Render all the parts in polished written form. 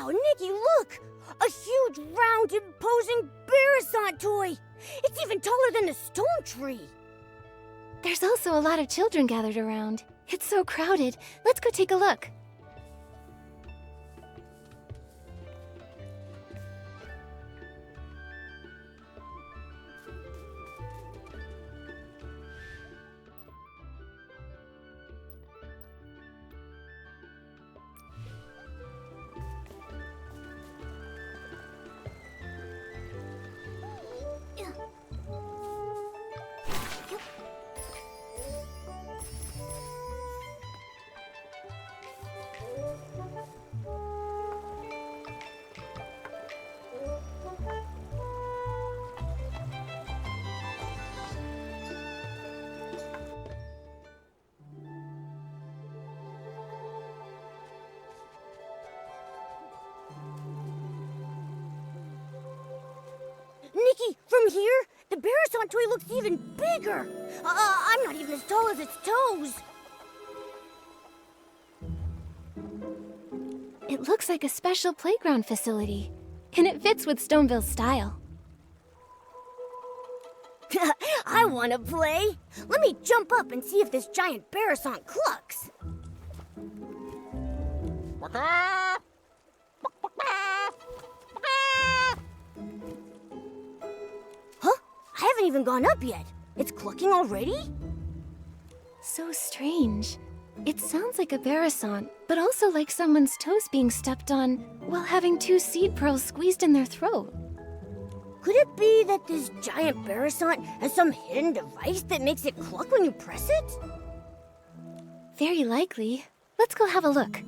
Wow, Nikki, look! A huge, round, imposing Barasant toy! It's even taller than the stone tree! There's also a lot of children gathered around. It's so crowded. Let's go take a look. Nikki, from here, the Barasant toy looks even bigger! I'm not even as tall as its toes! It looks like a special playground facility, and it fits with Stoneville's style. I want to play! Let me jump up and see if this giant Barasant clucks! Huh? I haven't even gone up yet. It's clucking already? So strange. It sounds like a Barasant, but also like someone's toes being stepped on while having 2 seed pearls squeezed in their throat. Could it be that this giant Barasant has some hidden device that makes it cluck when you press it? Very likely. Let's go have a look.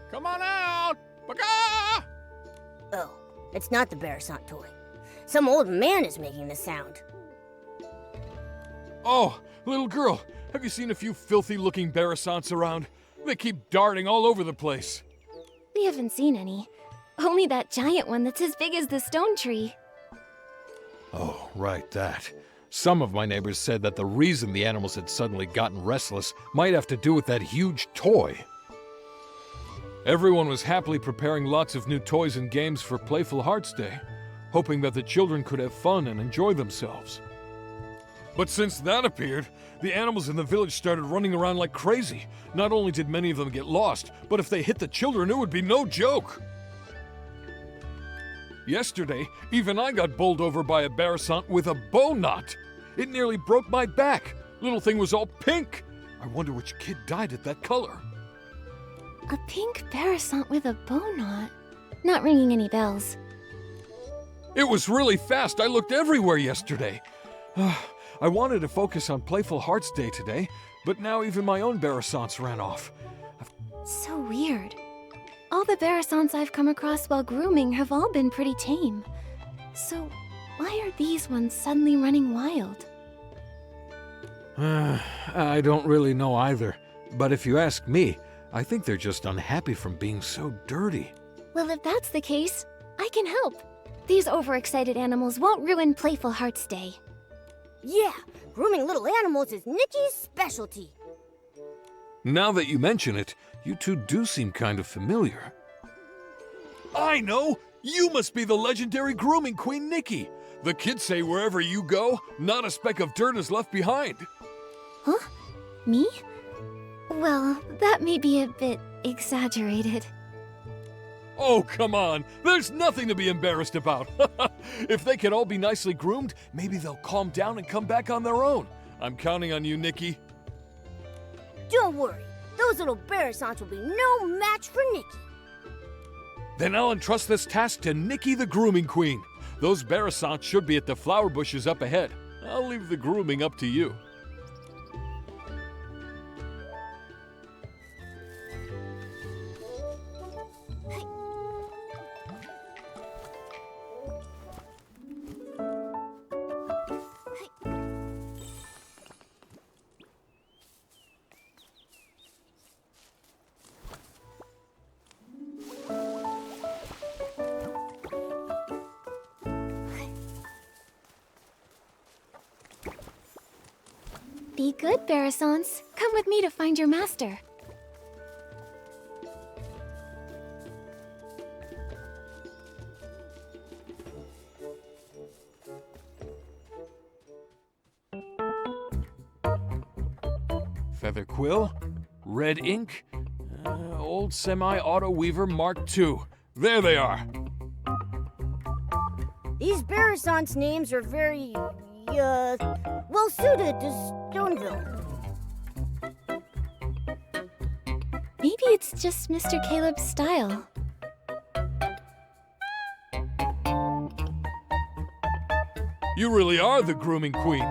Come on out! Oh, it's not the Barasant toy. Some old man is making the sound. Oh, little girl, have you seen a few filthy-looking Barasants around? They keep darting all over the place. We haven't seen any. Only that giant one that's as big as the stone tree. Oh, right, that. Some of my neighbors said that the reason the animals had suddenly gotten restless might have to do with that huge toy. Everyone was happily preparing lots of new toys and games for Playful Hearts Day, hoping that the children could have fun and enjoy themselves. But since that appeared, the animals in the village started running around like crazy. Not only did many of them get lost, but if they hit the children, it would be no joke. Yesterday, even I got bowled over by a Barasant with a bow knot. It nearly broke my back. Little thing was all pink. I wonder which kid dyed it that color. A pink Barasant with a bow knot. Not ringing any bells. It was really fast. I looked everywhere yesterday. I wanted to focus on Playful Hearts Day today, but now even my own Barasants ran off. So weird. All the Barasants I've come across while grooming have all been pretty tame. So, why are these ones suddenly running wild? I don't really know either, but if you ask me, I think they're just unhappy from being so dirty. Well, if that's the case, I can help. These overexcited animals won't ruin Playful Hearts Day. Yeah, grooming little animals is Nikki's specialty. Now that you mention it, you two do seem kind of familiar. I know! You must be the legendary grooming queen Nikki! The kids say wherever you go, not a speck of dirt is left behind. Huh? Me? Well, that may be a bit exaggerated. Oh, come on! There's nothing to be embarrassed about! If they can all be nicely groomed, maybe they'll calm down and come back on their own. I'm counting on you, Nikki. Don't worry, those little Barasants will be no match for Nikki. Then I'll entrust this task to Nikki the Grooming Queen. Those Barasants should be at the flower bushes up ahead. I'll leave the grooming up to you. Be good, Barasants. Come with me to find your master. Feather quill, red ink, old semi-auto weaver Mark II. There they are. These Barasants' names are very, well suited to Stoneville. Maybe it's just Mr. Caleb's style. You really are the grooming queen.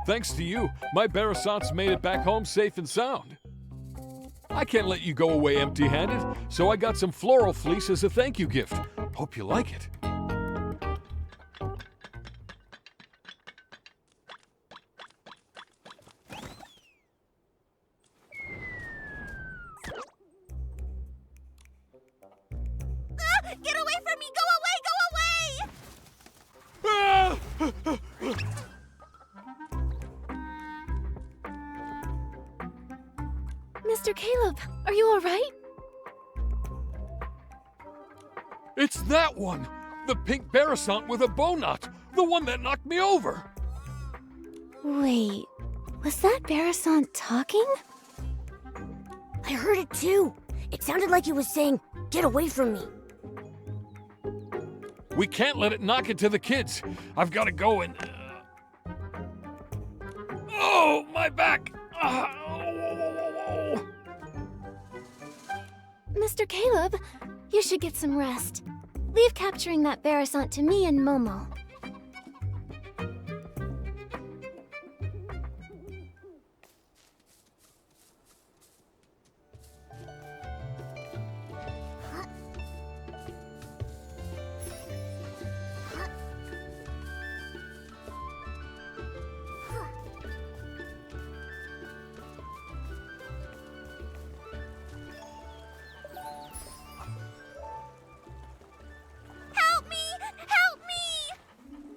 Thanks to you, my Barasants made it back home safe and sound. I can't let you go away empty-handed, so I got some floral fleece as a thank you gift. Hope you like it. Get away from me! Go away! Go away! Mr. Caleb, are you all right? It's that one! The pink Barasant with a bow knot! The one that knocked me over! Wait, was that Barasant talking? I heard it too. It sounded like he was saying, "Get away from me." We can't let it knock it to the kids. I've got to go and... Oh, my back! Mr. Caleb, you should get some rest. Leave capturing that Barasant to me and Momo.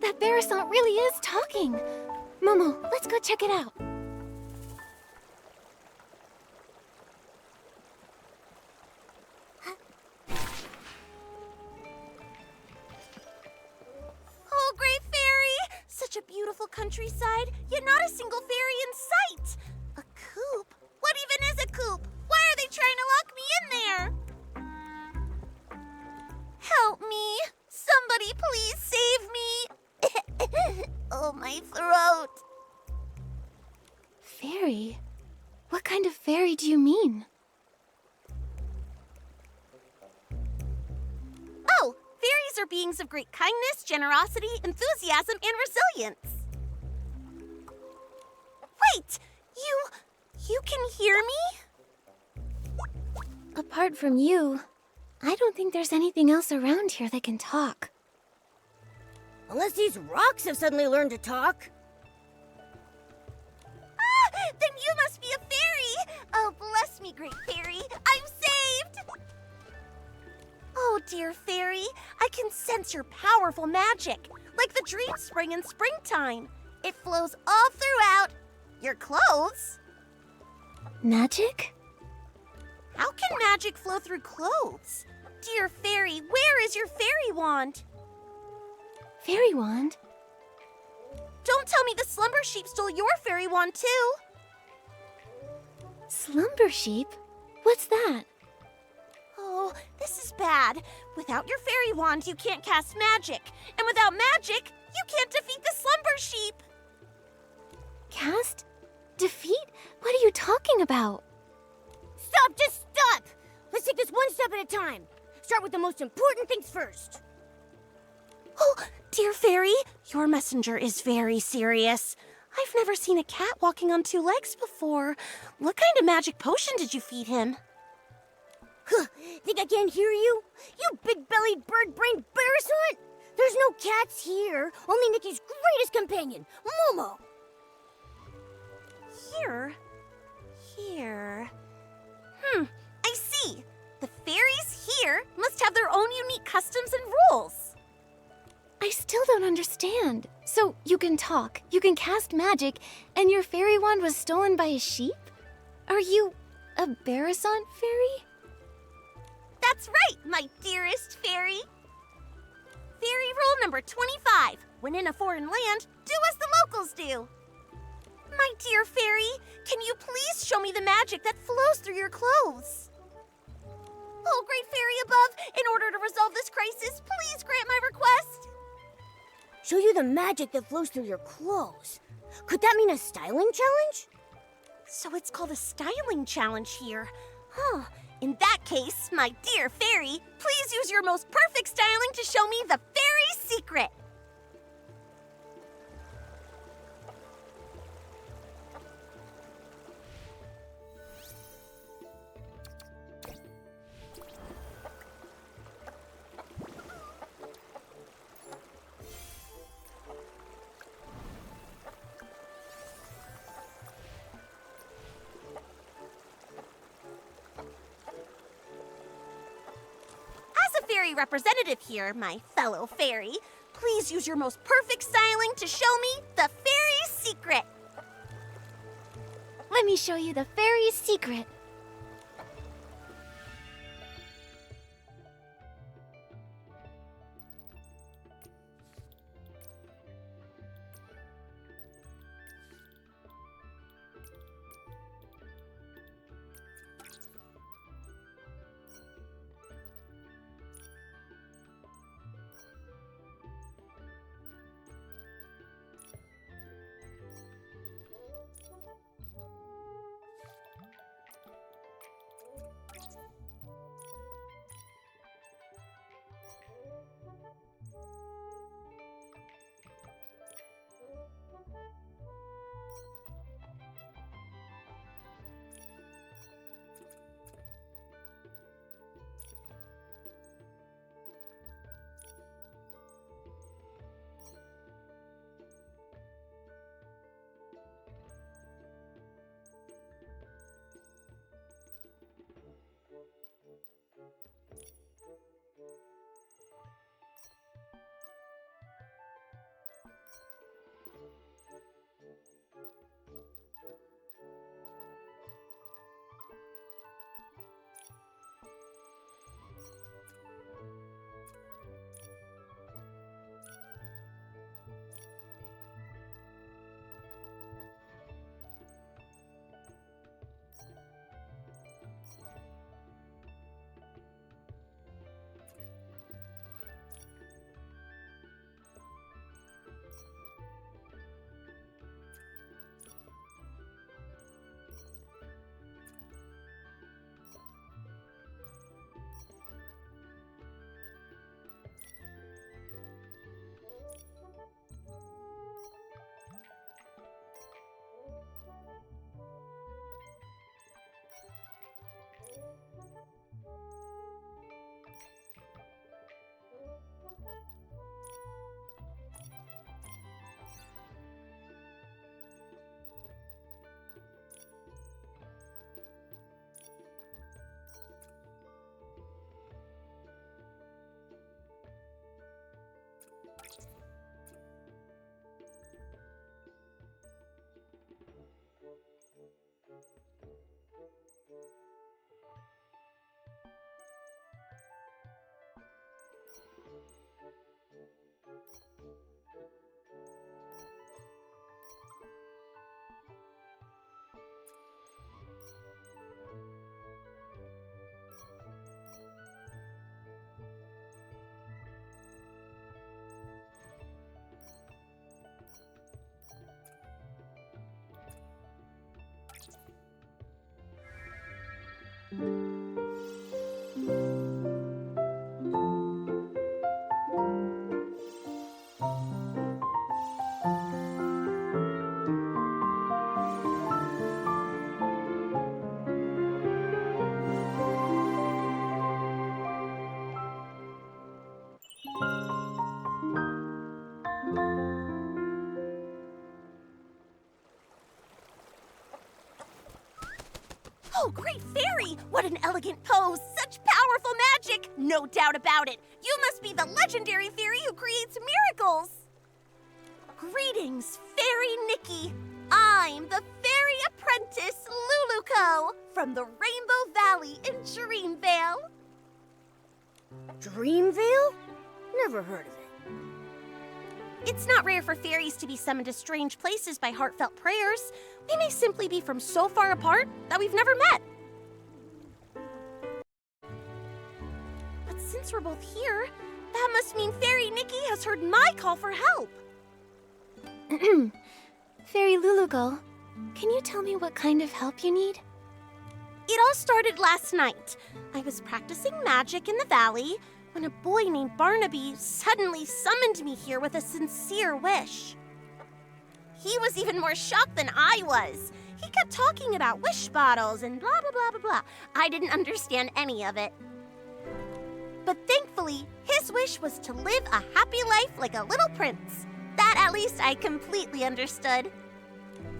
That Barasant really is talking. Momo, let's go check it out. Oh, great fairy! Such a beautiful countryside, yet not a single fairy in sight. A coop? What even is a coop? Why are they trying to lock me in there? Help me! Somebody please save me! Oh, my throat! Fairy? What kind of fairy do you mean? Oh, fairies are beings of great kindness, generosity, enthusiasm, and resilience. right! You can hear me? Apart from you, I don't think there's anything else around here that can talk. Unless these rocks have suddenly learned to talk. Ah, then you must be a fairy! Oh, bless me, great fairy. I'm saved! Oh, dear fairy, I can sense your powerful magic, like the dream spring in springtime. It flows all throughout your clothes. Magic? How can magic flow through clothes? Dear fairy, where is your fairy wand? Fairy wand? Don't tell me the slumber sheep stole your fairy wand too. Slumber sheep? What's that? Oh, this is bad. Without your fairy wand, you can't cast magic. And without magic, you can't defeat the slumber sheep. Cast? Defeat? What are you talking about? Stop, just stop! Let's take this one step at a time. Start with the most important things first. Oh, dear fairy, your messenger is very serious. I've never seen a cat walking on two legs before. What kind of magic potion did you feed him? Huh, think I can't hear you? You big-bellied, bird-brained embarrassment! There's no cats here, only Nikki's greatest companion, Momo! Here. I see. The fairies here must have their own unique customs and rules. I still don't understand. So you can talk, you can cast magic, and your fairy wand was stolen by a sheep? Are you a Barasant fairy? That's right, my dearest fairy. Fairy rule number 25. When in a foreign land, do as the locals do. My dear fairy, can you please show me the magic that flows through your clothes? Oh, great fairy above, in order to resolve this crisis, please grant my request. Show you the magic that flows through your clothes. Could that mean a styling challenge? So it's called a styling challenge here. Huh. In that case, my dear fairy, please use your most perfect styling to show me the fairy secret. Fairy representative here, my fellow fairy. Please use your most perfect styling to show me the fairy secret. Let me show you the fairy secret. Oh, great fairy! What an elegant pose! Such powerful magic! No doubt about it! You must be the legendary fairy who creates miracles! Greetings, Fairy Nikki! I'm the fairy apprentice Luluco from the Rainbow Valley in Dreamvale. Dreamvale? Never heard of it. It's not rare for fairies to be summoned to strange places by heartfelt prayers. They may simply be from so far apart that we've never met. But since we're both here, that must mean Fairy Nikki has heard my call for help. Fairy Lulugal, can you tell me what kind of help you need? It all started last night. I was practicing magic in the valley when a boy named Barnaby suddenly summoned me here with a sincere wish. He was even more shocked than I was. He kept talking about wish bottles and blah, blah, blah, blah, blah. I didn't understand any of it. But thankfully, his wish was to live a happy life like a little prince. That at least I completely understood.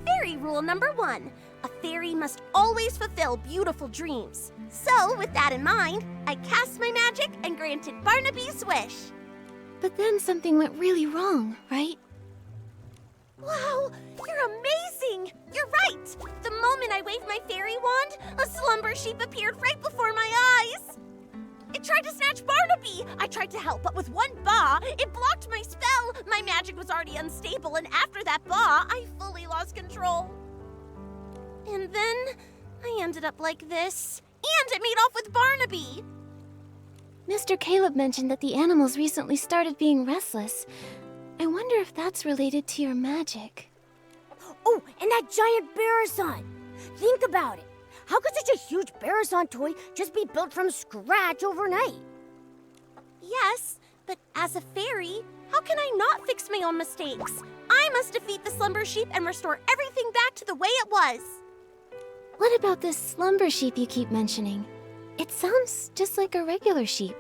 Fairy rule number 1. A fairy must always fulfill beautiful dreams. So, with that in mind, I cast my magic and granted Barnaby's wish. But then something went really wrong, right? Wow, you're amazing! You're right! The moment I waved my fairy wand, a slumber sheep appeared right before my eyes. It tried to snatch Barnaby! I tried to help, but with one ba, it blocked my spell. My magic was already unstable, and after that ba, I fully lost control. And then I ended up like this. And it made off with Barnaby! Mr. Caleb mentioned that the animals recently started being restless. I wonder if that's related to your magic. Oh, and that giant Barrison! Think about it. How could such a huge Barrison toy just be built from scratch overnight? Yes, but as a fairy, how can I not fix my own mistakes? I must defeat the slumber sheep and restore everything back to the way it was. What about this slumber sheep you keep mentioning? It sounds just like a regular sheep.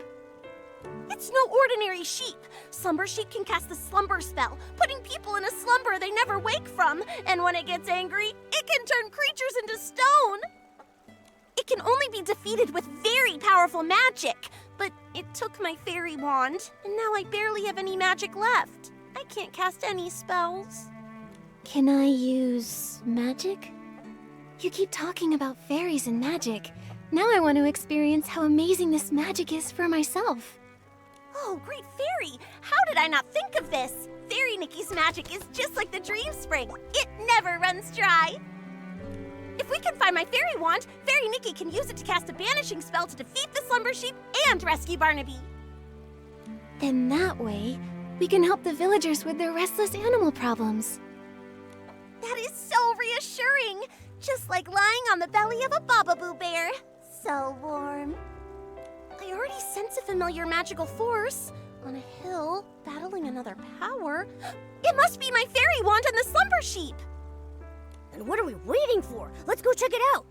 It's no ordinary sheep. Slumber sheep can cast the slumber spell, putting people in a slumber they never wake from. And when it gets angry, it can turn creatures into stone. It can only be defeated with very powerful magic. But it took my fairy wand, and now I barely have any magic left. I can't cast any spells. Can I use magic? You keep talking about fairies and magic. Now I want to experience how amazing this magic is for myself. Oh, great fairy! How did I not think of this? Fairy Nikki's magic is just like the dream spring. It never runs dry. If we can find my fairy wand, Fairy Nikki can use it to cast a banishing spell to defeat the slumber sheep and rescue Barnaby. Then that way, we can help the villagers with their restless animal problems. That is so reassuring. Just like lying on the belly of a Bababoo bear. So warm. I already sense a familiar magical force. On a hill, battling another power. It must be my fairy wand and the slumber sheep. And what are we waiting for? Let's go check it out.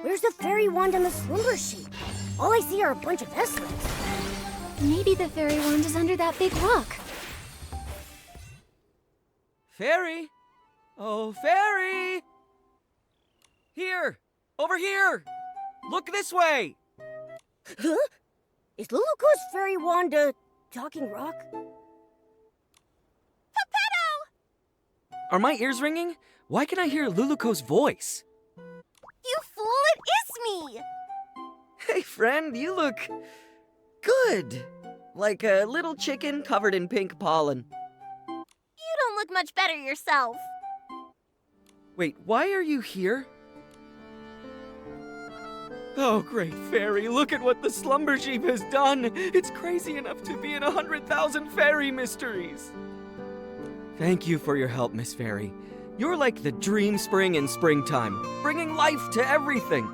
Where's the fairy wand and the slumber sheep? All I see are a bunch of S-legs. Maybe the fairy wand is under that big rock. Fairy? Oh, fairy! Here! Over here! Look this way! Huh? Is Luluko's fairy wand a talking rock? Are my ears ringing? Why can I hear Luluko's voice? You fool, it is me! Hey, friend, you look good. Like a little chicken covered in pink pollen. You don't look much better yourself. Wait, why are you here? Oh, great fairy, look at what the slumber sheep has done. It's crazy enough to be in 100,000 fairy mysteries. Thank you for your help, Miss Fairy. You're like the dream spring in springtime, bringing life to everything.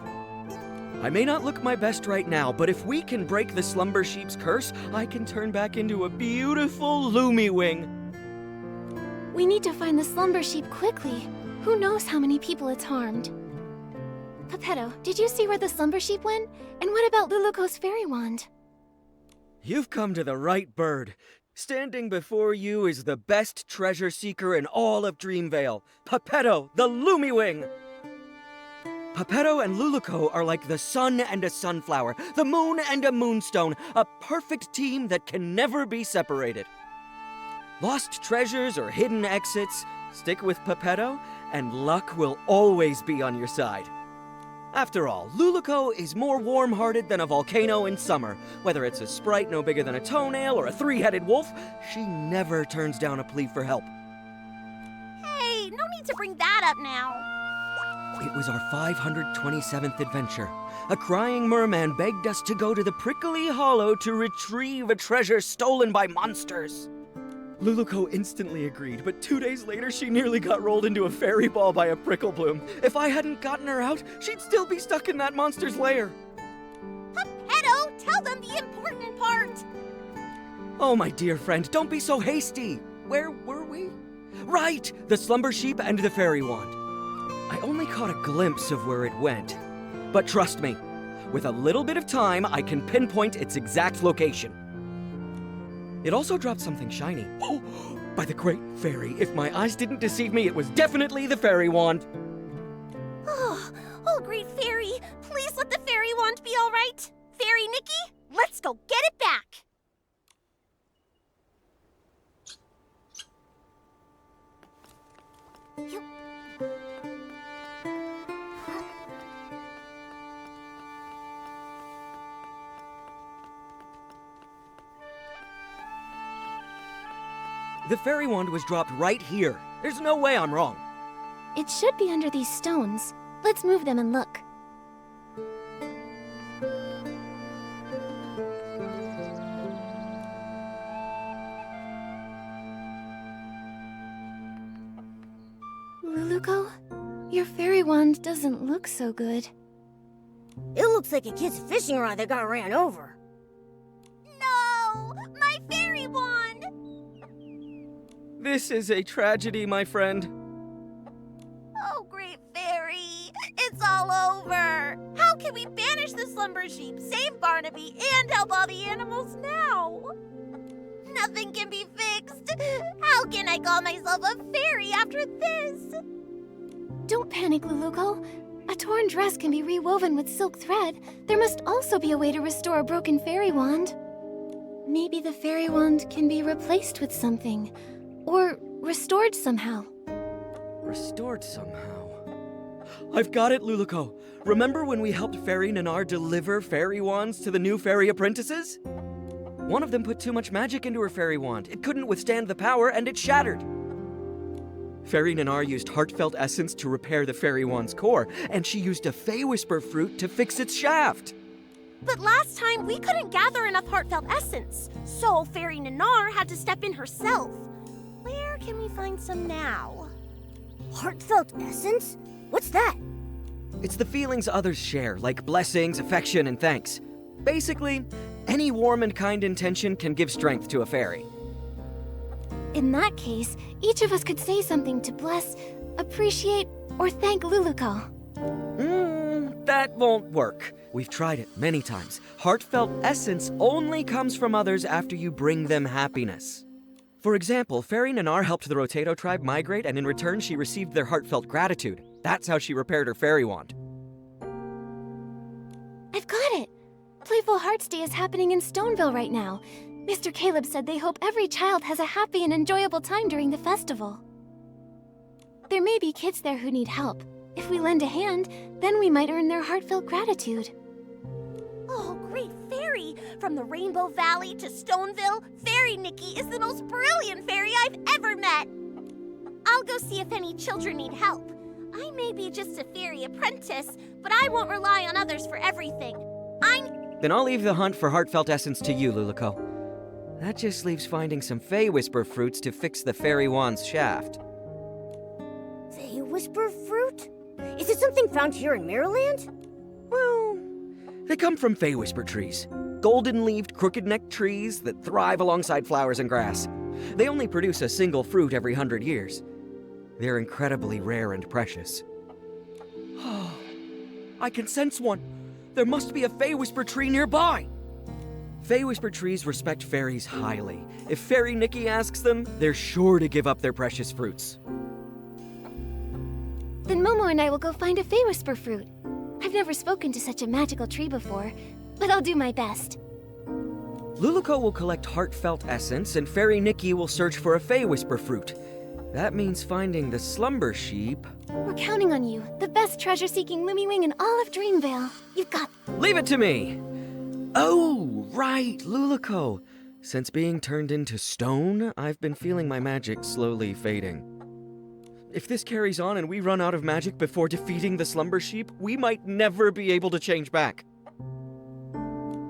I may not look my best right now, but if we can break the slumber sheep's curse, I can turn back into a beautiful Lumi-wing. We need to find the slumber sheep quickly. Who knows how many people it's harmed. Geppetto, did you see where the slumber sheep went? And what about Luluko's fairy wand? You've come to the right bird. Standing before you is the best treasure seeker in all of Dreamvale, Geppetto, the Lumi-wing! Geppetto and Luluko are like the sun and a sunflower, the moon and a moonstone, a perfect team that can never be separated. Lost treasures or hidden exits, stick with Geppetto, and luck will always be on your side. After all, Luluko is more warm-hearted than a volcano in summer. Whether it's a sprite no bigger than a toenail or a three-headed wolf, she never turns down a plea for help. Hey, no need to bring that up now. It was our 527th adventure. A crying merman begged us to go to the prickly hollow to retrieve a treasure stolen by monsters. Luluko instantly agreed, but 2 days later she nearly got rolled into a fairy ball by a prickle bloom. If I hadn't gotten her out, she'd still be stuck in that monster's lair. Geppetto, tell them the important part. Oh, my dear friend, don't be so hasty. Where were we? Right, the slumber sheep and the fairy wand. I only caught a glimpse of where it went. But trust me, with a little bit of time, I can pinpoint its exact location. It also dropped something shiny. Oh, by the great fairy, if my eyes didn't deceive me, it was definitely the fairy wand. Oh, great fairy, please let the fairy wand be all right. Fairy Nikki, let's go get it back. The fairy wand was dropped right here. There's no way I'm wrong. It should be under these stones. Let's move them and look. Luluko, your fairy wand doesn't look so good. It looks like a kid's fishing rod that got ran over. No, my fairy wand. This is a tragedy, my friend. Oh, great fairy, it's all over. How can we banish the slumber sheep, save Barnaby, and help all the animals now? Nothing can be fixed. How can I call myself a fairy after this? Don't panic, Luluko. A torn dress can be rewoven with silk thread. There must also be a way to restore a broken fairy wand. Maybe the fairy wand can be replaced with something. Or restored somehow. Restored somehow. I've got it, Luluko. Remember when we helped Fairy Nanar deliver fairy wands to the new fairy apprentices? One of them put too much magic into her fairy wand. It couldn't withstand the power, and it shattered. Fairy Nanar used heartfelt essence to repair the fairy wand's core, and she used a Fey Whisper fruit to fix its shaft. But last time, we couldn't gather enough heartfelt essence, so Fairy Nanar had to step in herself. Where can we find some now? Heartfelt essence? What's that? It's the feelings others share, like blessings, affection, and thanks. Basically, any warm and kind intention can give strength to a fairy. In that case, each of us could say something to bless, appreciate, or thank Luluko. That won't work. We've tried it many times. Heartfelt essence only comes from others after you bring them happiness. For example, Fairy Nanar helped the Rotato tribe migrate, and in return she received their heartfelt gratitude. That's how she repaired her fairy wand. I've got it! Playful Hearts Day is happening in Stoneville right now. Mr. Caleb said they hope every child has a happy and enjoyable time during the festival. There may be kids there who need help. If we lend a hand, then we might earn their heartfelt gratitude. Oh, great fairy! From the Rainbow Valley to Stoneville, Fairy Nikki is the most brilliant fairy I've ever met! I'll go see if any children need help. I may be just a fairy apprentice, but I won't rely on others for everything. Then I'll leave the hunt for heartfelt essence to you, Luluko. That just leaves finding some Fey Whisper fruits to fix the fairy wand's shaft. Fey Whisper fruit? Is it something found here in Maryland? Well, they come from Fey Whisper trees. Golden-leaved, crooked-necked trees that thrive alongside flowers and grass. They only produce a single fruit every 100 years. They're incredibly rare and precious. I can sense one. There must be a Fey Whisper tree nearby. Fey Whisper trees respect fairies highly. If Fairy Nikki asks them, they're sure to give up their precious fruits. Then Momo and I will go find a Fey Whisper fruit. I've never spoken to such a magical tree before, but I'll do my best. Luluko will collect heartfelt essence, and Fairy Nikki will search for a Fey Whisper fruit. That means finding the slumber sheep. We're counting on you, the best treasure-seeking Lumiwing in all of Dreamvale. You've got... Leave it to me! Oh, right, Luluko. Since being turned into stone, I've been feeling my magic slowly fading. If this carries on and we run out of magic before defeating the slumber sheep, we might never be able to change back.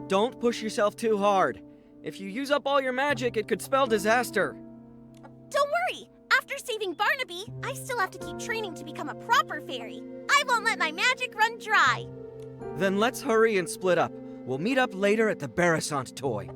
Don't push yourself too hard. If you use up all your magic, it could spell disaster. Don't worry! After saving Barnaby, I still have to keep training to become a proper fairy. I won't let my magic run dry. Then let's hurry and split up. We'll meet up later at the Barasant toy.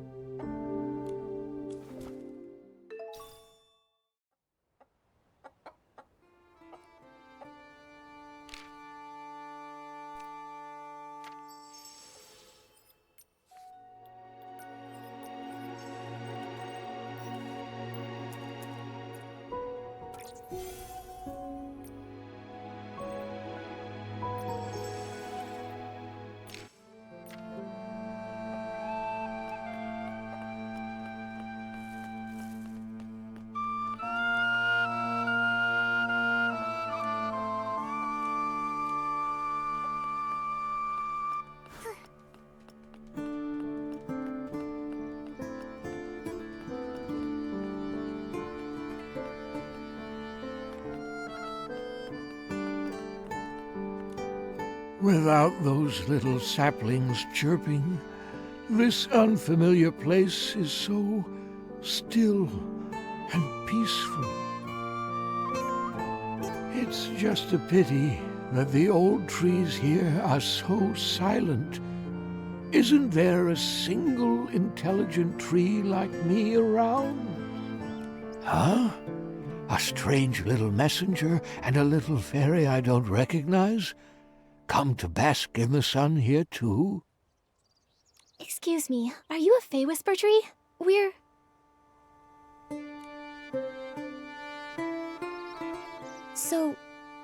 Without those little saplings chirping, this unfamiliar place is so still and peaceful. It's just a pity that the old trees here are so silent. Isn't there a single intelligent tree like me around? Huh? A strange little messenger and a little fairy I don't recognize? Come to bask in the sun here, too? Excuse me, are you a Fey Whisper tree? We're... So,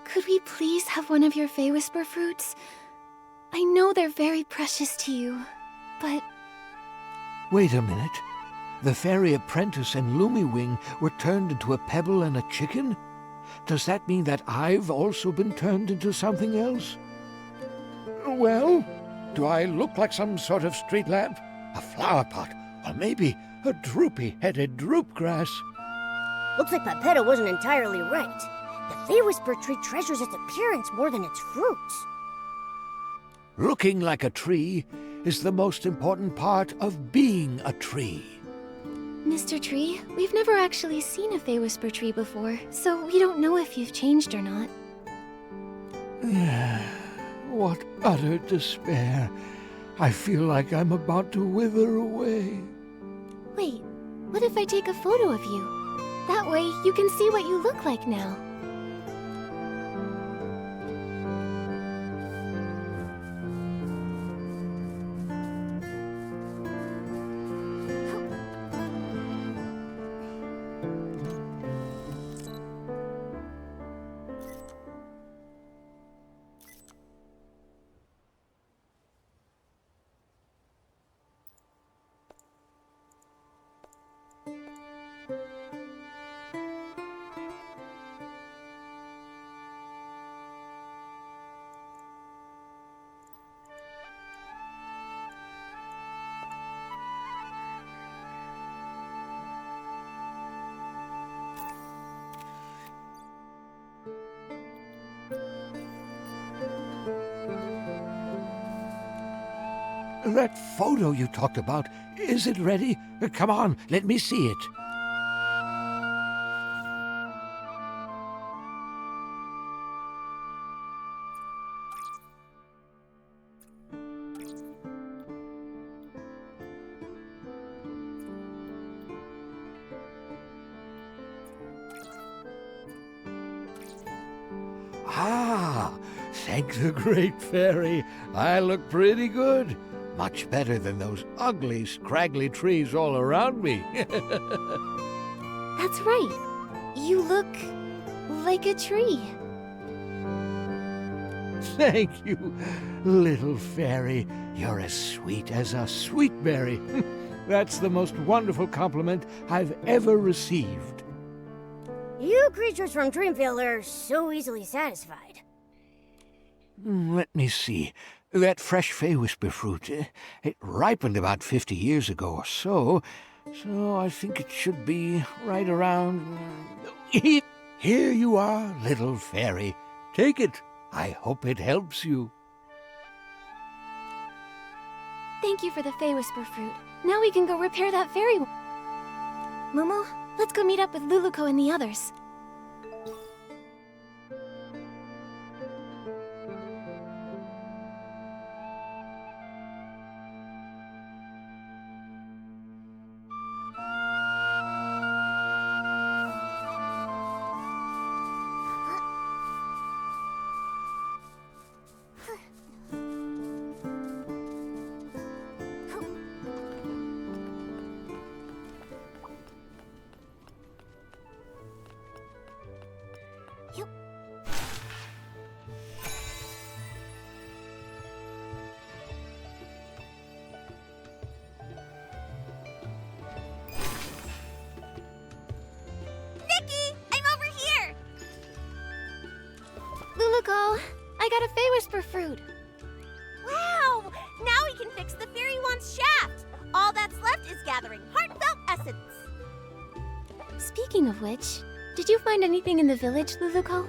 could we please have one of your Fey Whisper fruits? I know they're very precious to you, but... Wait a minute. The fairy apprentice and Lumiwing were turned into a pebble and a chicken? Does that mean that I've also been turned into something else? Well, do I look like some sort of street lamp? A flower pot? Or maybe a droopy-headed droopgrass? Looks like Pepetto wasn't entirely right. The Fey Whisper tree treasures its appearance more than its fruits. Looking like a tree is the most important part of being a tree. Mr. Tree, we've never actually seen a Fey Whisper tree before, so we don't know if you've changed or not. What utter despair. I feel like I'm about to wither away. Wait, what if I take a photo of you? That way, you can see what you look like now. That photo you talked about, is it ready? Come on, let me see it. Ah, thank the great fairy. I look pretty good. Much better than those ugly, scraggly trees all around me. That's right. You look like a tree. Thank you, little fairy. You're as sweet as a sweet berry. That's the most wonderful compliment I've ever received. You creatures from Dreamville are so easily satisfied. Let me see. That fresh Fey Whisper fruit, it ripened about 50 years ago or so, so I think it should be right around... Here you are, little fairy. Take it. I hope it helps you. Thank you for the Fey Whisper fruit. Now we can go repair that fairy... Momo, let's go meet up with Luluko and the others. Luluko, I got a Fey Whisper fruit. Wow! Now we can fix the fairy wand's shaft. All that's left is gathering heartfelt essence. Speaking of which, did you find anything in the village, Luluko?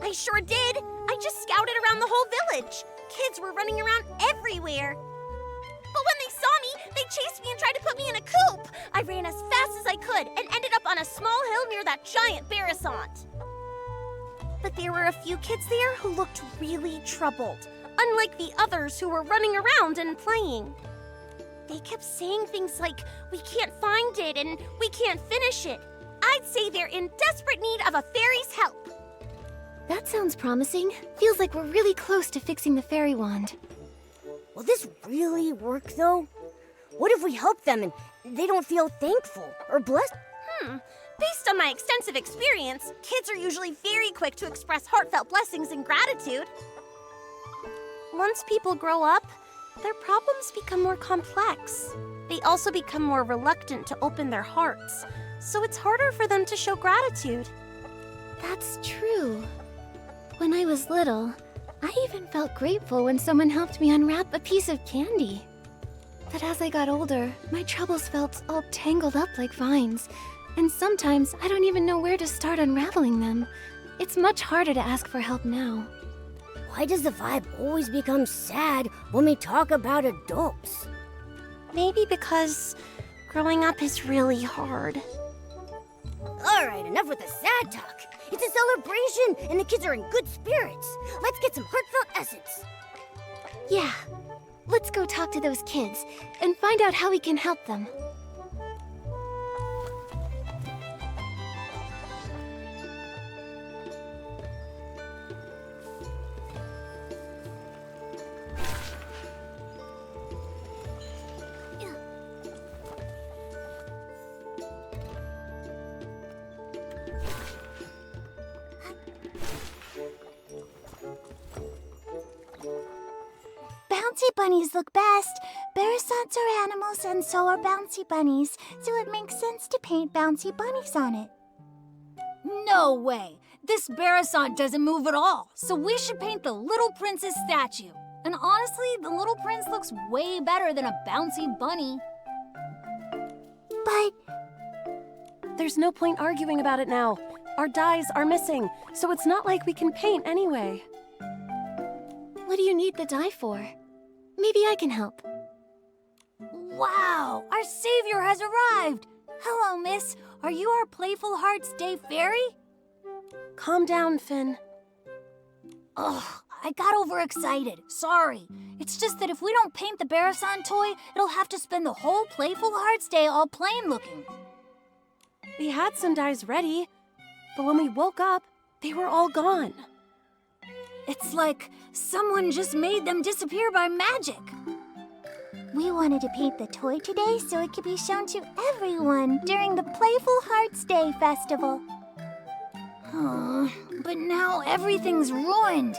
I sure did. I just scouted around the whole village. Kids were running around everywhere. But when they saw me, they chased me and tried to put me in a coop. I ran as fast as I could and ended up on a small hill near that giant barasant. But there were a few kids there who looked really troubled, unlike the others who were running around and playing. They kept saying things like, "We can't find it," and "We can't finish it." I'd say they're in desperate need of a fairy's help. That sounds promising. Feels like we're really close to fixing the fairy wand. Will this really work, though? What if we help them and they don't feel thankful or blessed? Based on my extensive experience, kids are usually very quick to express heartfelt blessings and gratitude. Once people grow up, their problems become more complex. They also become more reluctant to open their hearts, so it's harder for them to show gratitude. That's true. When I was little, I even felt grateful when someone helped me unwrap a piece of candy. But as I got older, my troubles felt all tangled up like vines, and sometimes I don't even know where to start unraveling them. It's much harder to ask for help now. Why does the vibe always become sad when we talk about adults? Maybe because growing up is really hard. All right, enough with the sad talk. It's a celebration, and the kids are in good spirits. Let's get some heartfelt essence. Yeah, let's go talk to those kids and find out how we can help them. Bouncy bunnies look best. Barasants are animals and so are bouncy bunnies, so it makes sense to paint bouncy bunnies on it. No way! This Barasant doesn't move at all, so we should paint the little princess statue. And honestly, the little prince looks way better than a bouncy bunny. But There's no point arguing about it now. Our dyes are missing, so it's not like we can paint anyway. What do you need the dye for? Maybe I can help. Wow, our savior has arrived. Hello, miss. Are you our Playful Hearts Day fairy? Calm down, Finn. Ugh, I got overexcited. Sorry. It's just that if we don't paint the Barasant toy, it'll have to spend the whole Playful Hearts Day all plain looking. We had some dyes ready, but when we woke up, they were all gone. It's like someone just made them disappear by magic. We wanted to paint the toy today so it could be shown to everyone during the Playful Hearts Day festival. But now everything's ruined.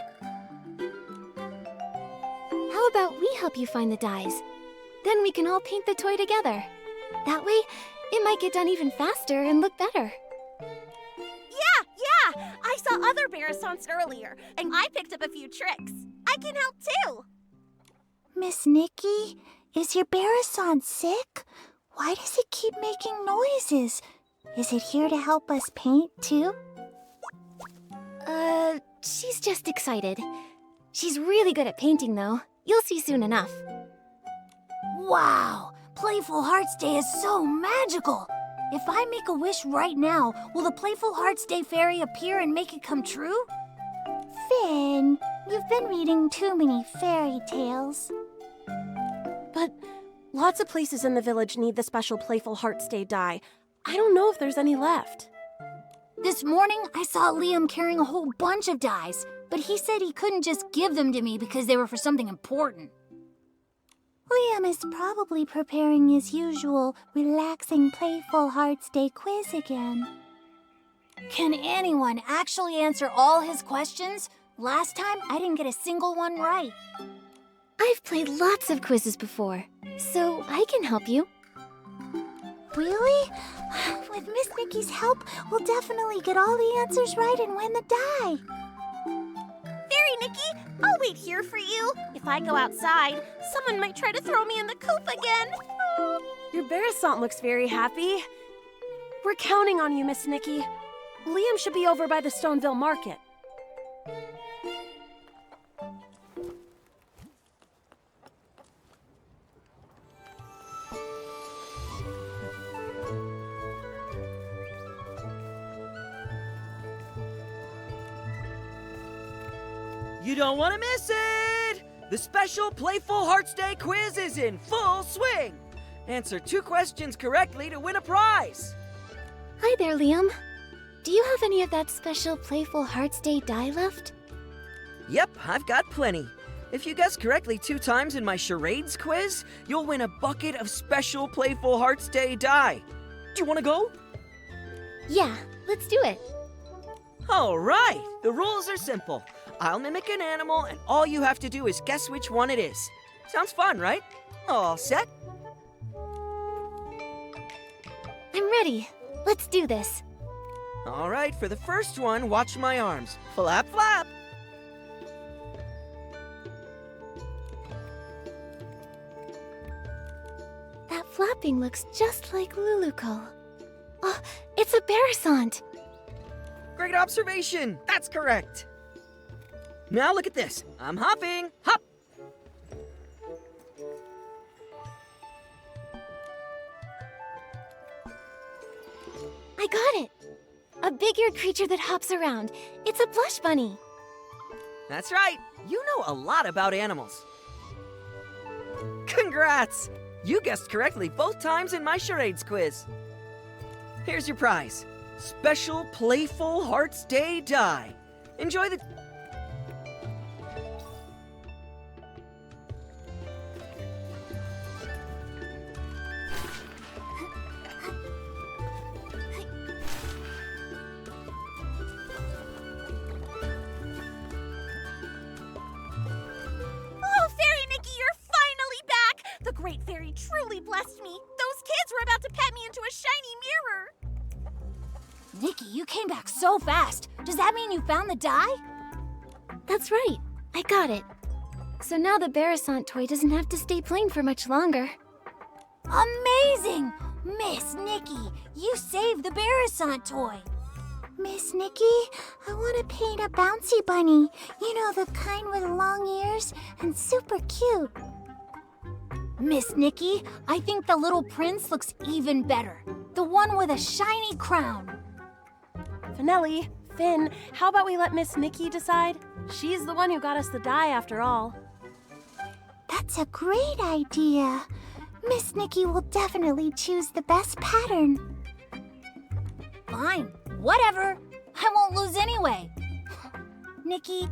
How about we help you find the dyes? Then we can all paint the toy together. That way, it might get done even faster and look better. Yeah! I saw other Barasants earlier, and I picked up a few tricks. I can help too! Miss Nikki, is your Barasant sick? Why does it keep making noises? Is it here to help us paint too? She's just excited. She's really good at painting, though. You'll see soon enough. Wow! Playful Hearts Day is so magical! If I make a wish right now, will the Playful Hearts Day fairy appear and make it come true? Finn, you've been reading too many fairy tales. But lots of places in the village need the special Playful Hearts Day dye. I don't know if there's any left. This morning, I saw Liam carrying a whole bunch of dyes, but he said he couldn't just give them to me because they were for something important. Liam is probably preparing his usual relaxing Playful Hearts Day quiz again. Can anyone actually answer all his questions? Last time, I didn't get a single one right. I've played lots of quizzes before, so I can help you. Really? With Miss Nikki's help, we'll definitely get all the answers right and win the die. Fairy Nikki, I'll wait here for you. If I go outside, someone might try to throw me in the coop again. Your Barasant looks very happy. We're counting on you, Miss Nikki. Liam should be over by the Stoneville Market. You don't want to miss it! The special Playful Hearts Day quiz is in full swing! Answer 2 questions correctly to win a prize! Hi there, Liam. Do you have any of that special Playful Hearts Day dye left? Yep, I've got plenty. If you guess correctly 2 times in my charades quiz, you'll win a bucket of special Playful Hearts Day dye. Do you want to go? Yeah, let's do it. All right, the rules are simple. I'll mimic an animal, and all you have to do is guess which one it is. Sounds fun, right? All set? I'm ready. Let's do this. All right, for the first one, watch my arms. Flap, flap! That flapping looks just like Luluco. Oh, it's a Barasant. Great observation! That's correct! Now look at this. I'm hopping. Hop! I got it. A big-eared creature that hops around. It's a blush bunny. That's right. You know a lot about animals. Congrats! You guessed correctly both times in my charades quiz. Here's your prize. Special Playful Hearts Day die. Enjoy the... Oh, Fairy Nikki, you're finally back! The Great Fairy truly blessed me. Those kids were about to pat me into a shiny mirror. Nikki, you came back so fast. Does that mean you found the dye? That's right. I got it. So now the Barasant toy doesn't have to stay plain for much longer. Amazing! Miss Nikki, you saved the Barasant toy. Miss Nikki, I want to paint a bouncy bunny. You know, the kind with long ears and super cute. Miss Nikki, I think the little prince looks even better. The one with a shiny crown. Finelli, Finn, how about we let Miss Nikki decide? She's the one who got us the die after all. That's a great idea. Miss Nikki will definitely choose the best pattern. Fine, whatever. I won't lose anyway. Nikki,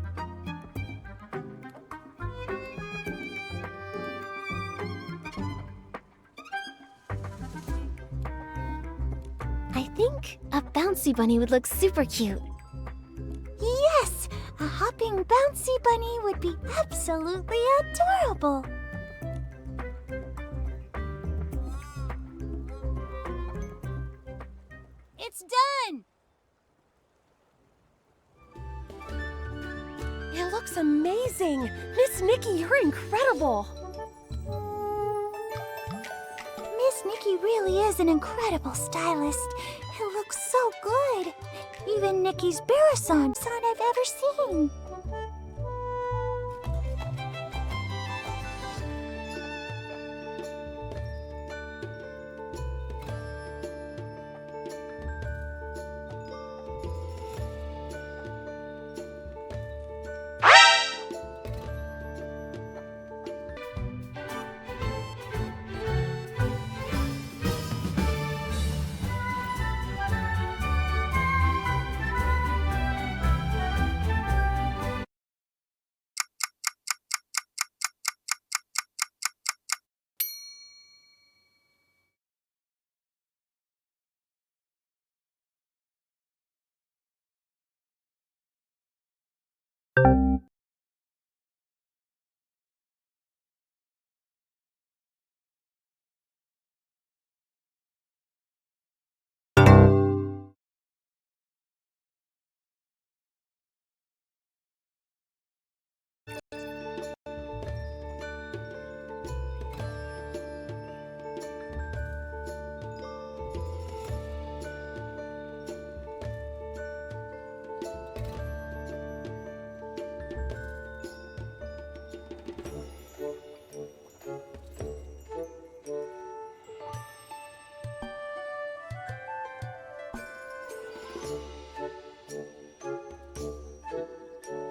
I think a bouncy bunny would look super cute. Yes, a hopping bouncy bunny would be absolutely adorable. it's done! It looks amazing! Miss Nikki, you're incredible! Miss Nikki really is an incredible stylist. It looks so good. Even Nikki's Barrison I've ever seen.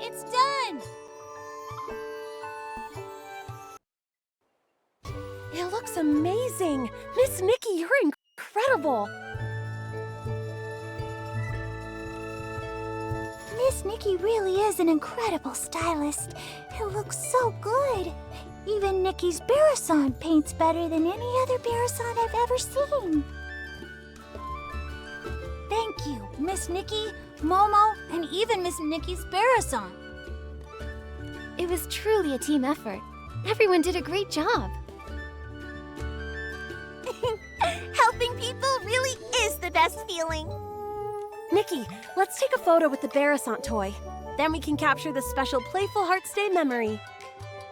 It's done! It looks amazing! Miss Nikki, you're incredible! Miss Nikki really is an incredible stylist. It looks so good. Even Nikki's Barrison paints better than any other Barrison I've ever seen. Thank you, Miss Nikki, Momo, and even Miss Nikki's Barrison. It was truly a team effort. Everyone did a great job. Helping people really is the best feeling. Nikki, let's take a photo with the Barrison toy. Then we can capture this special Playful Hearts Day memory.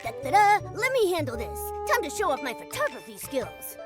Da-da-da! Let me handle this. Time to show off my photography skills.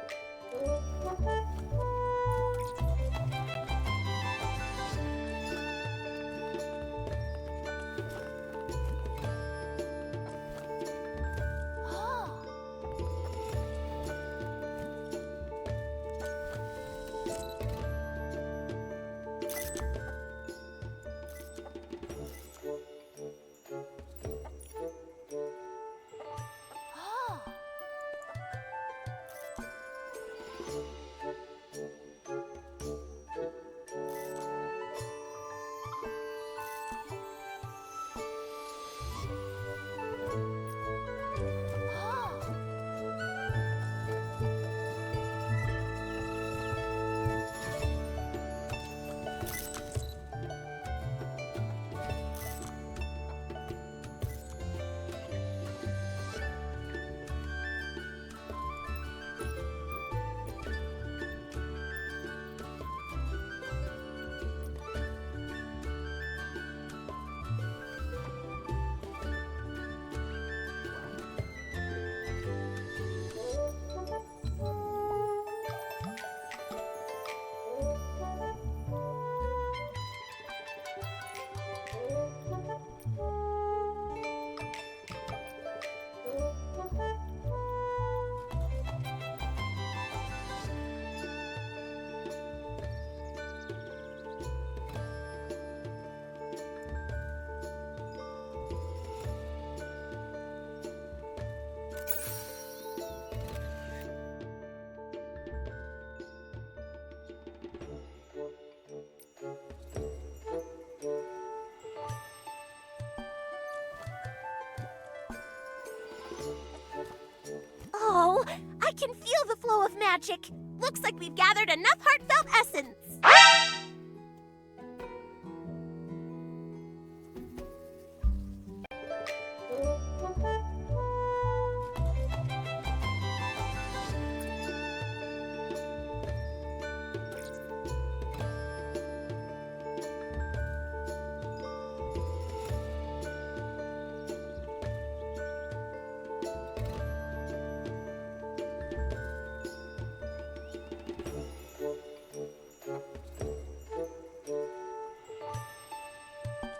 can feel the flow of magic. Looks like we've gathered enough heartfelt essence.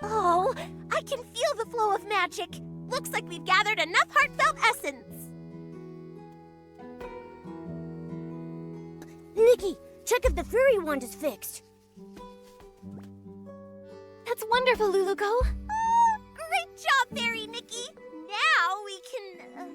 Oh, I can feel the flow of magic. Looks like we've gathered enough heartfelt essence. Nikki, check if the fairy wand is fixed. That's wonderful, Luluko. Oh, great job, Fairy Nikki. Now we can...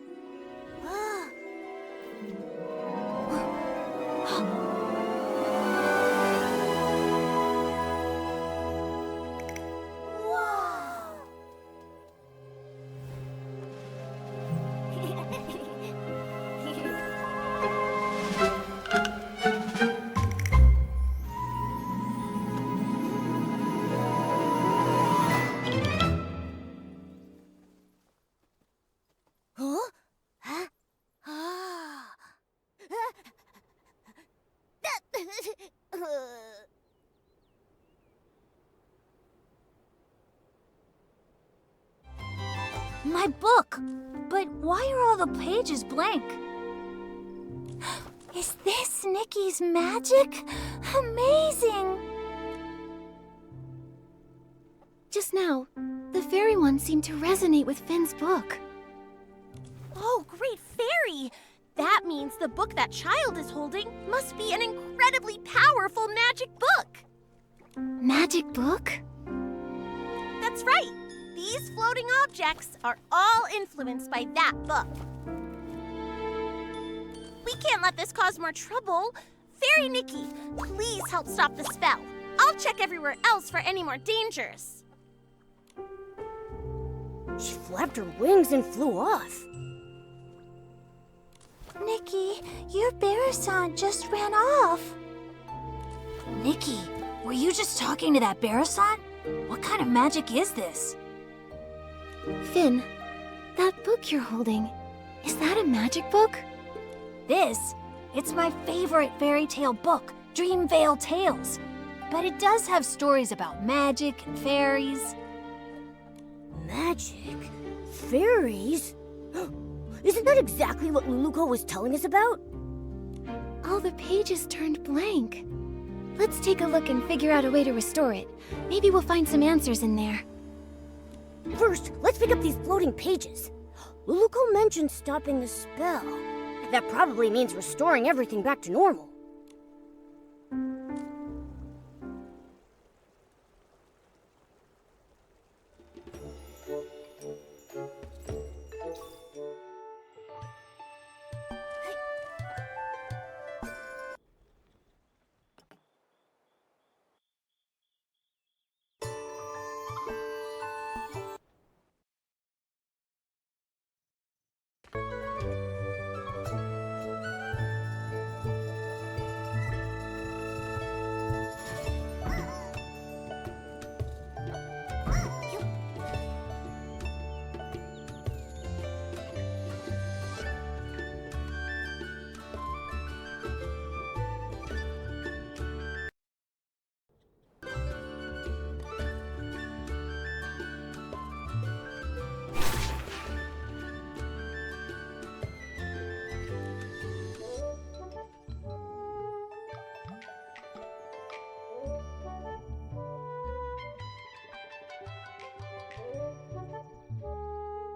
My book! But why are all the pages blank? Is this Nikki's magic? Amazing! Just now, the fairy one seemed to resonate with Finn's book. Oh, great fairy! That means the book that child is holding must be an incredibly powerful magic book. Magic book? That's right. These floating objects are all influenced by that book. We can't let this cause more trouble. Fairy Nikki, please help stop the spell. I'll check everywhere else for any more dangers. She flapped her wings and flew off. Nikki, your Barasant just ran off. Nikki, were you just talking to that Barasant? What kind of magic is this? Finn, that book you're holding, is that a magic book? It's my favorite fairy tale book, Dreamvale Tales. But it does have stories about magic and fairies. Magic? Fairies? Isn't that exactly what Luluko was telling us about? All the pages turned blank. Let's take a look and figure out a way to restore it. Maybe we'll find some answers in there. First, let's pick up these floating pages. Luluko mentioned stopping the spell. That probably means restoring everything back to normal.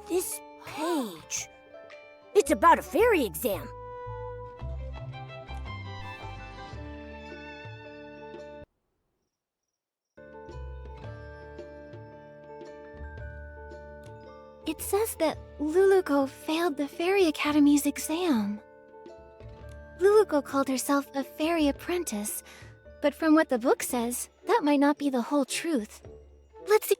This page... It's about a fairy exam. It says that Luluko failed the Fairy Academy's exam. Luluko called herself a fairy apprentice, but from what the book says, that might not be the whole truth. Let's see.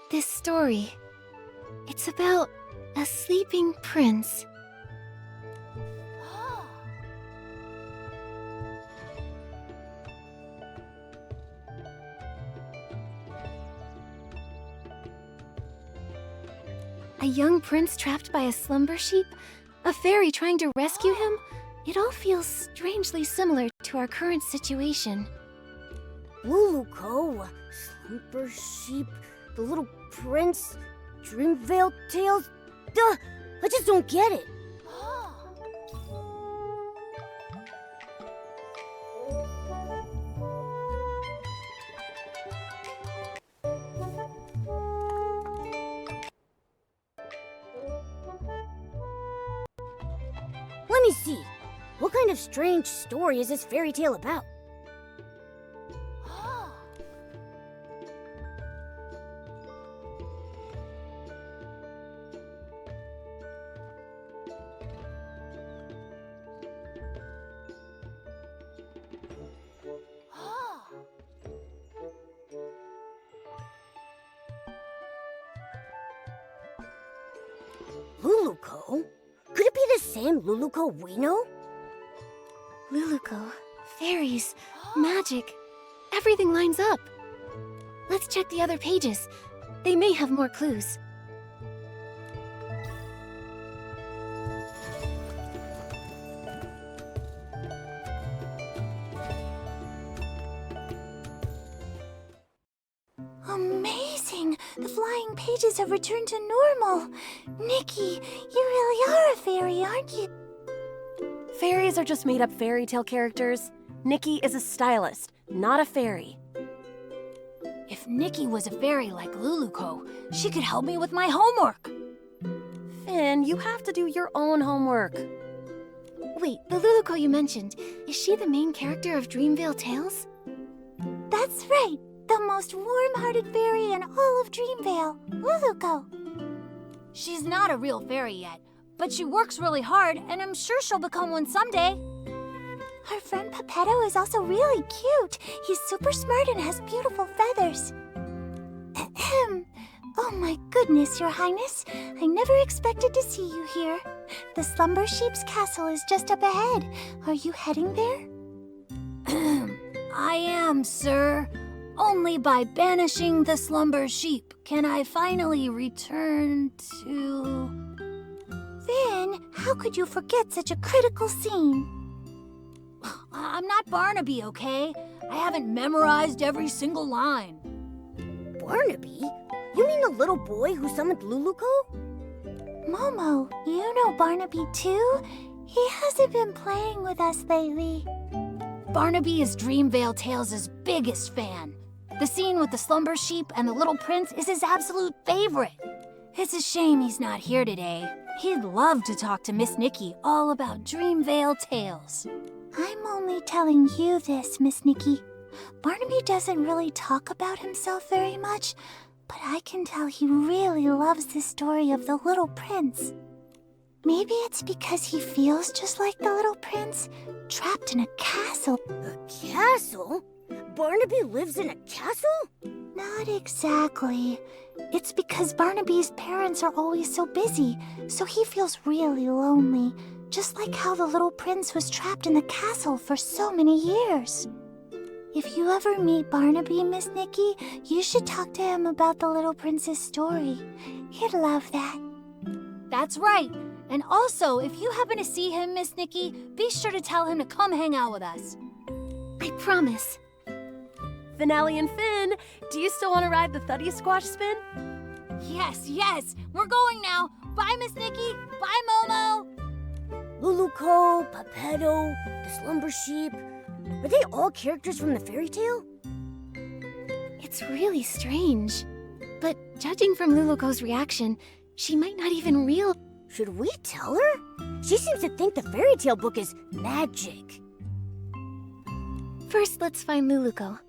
this story. It's about a sleeping prince. A young prince trapped by a slumber sheep? A fairy trying to rescue him? It all feels strangely similar to our current situation. Luluco, slumber sheep, the little prince, Dreamvale tales. Duh! I just don't get it. Let me see. What kind of strange story is this fairy tale about? Luluco? Could it be the same Luluco we know? Luluco, fairies, magic. Everything lines up. Let's check the other pages. They may have more clues. Amazing! The flying pages have returned to normal. Nikki, you really are a fairy, aren't you? Fairies are just made-up fairy tale characters. Nikki is a stylist, not a fairy. If Nikki was a fairy like Luluco, she could help me with my homework. Finn, you have to do your own homework. Wait, the Luluco you mentioned, is she the main character of Dreamvale Tales? That's right. The most warm-hearted fairy in all of Dreamvale, Luluco. She's not a real fairy yet, but she works really hard, and I'm sure she'll become one someday. Her friend Pepetto is also really cute. He's super smart and has beautiful feathers. Ahem. Oh my goodness, Your Highness. I never expected to see you here. The Slumber Sheep's castle is just up ahead. Are you heading there? I am, sir. Only by banishing the slumber sheep can I finally return to... Finn, how could you forget such a critical scene? I'm not Barnaby, okay? I haven't memorized every single line. Barnaby? You mean the little boy who summoned Luluco? Momo, you know Barnaby too? He hasn't been playing with us lately. Barnaby is Dreamvale Tales' biggest fan. The scene with the slumber sheep and the little prince is his absolute favorite. It's a shame he's not here today. He'd love to talk to Miss Nikki all about Dreamvale Tales. I'm only telling you this, Miss Nikki. Barnaby doesn't really talk about himself very much, but I can tell he really loves the story of the little prince. Maybe it's because he feels just like the little prince, trapped in a castle. A castle? Barnaby lives in a castle? Not exactly. It's because Barnaby's parents are always so busy, so he feels really lonely, just like how the little prince was trapped in the castle for so many years. If you ever meet Barnaby, Miss Nikki, you should talk to him about the little prince's story. He'd love that. That's right. And also, if you happen to see him, Miss Nikki, be sure to tell him to come hang out with us. I promise. Finale and Finn, do you still want to ride the Thuddy Squash spin? Yes, we're going now. Bye, Miss Nikki. Bye, Momo. Luluco, Pepetto, the Slumber Sheep. Are they all characters from the fairy tale? It's really strange. But judging from Luluco's reaction, she might not even realize... Should we tell her? She seems to think the fairy tale book is magic. First, let's find Luluco.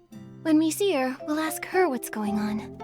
When we see her, we'll ask her what's going on.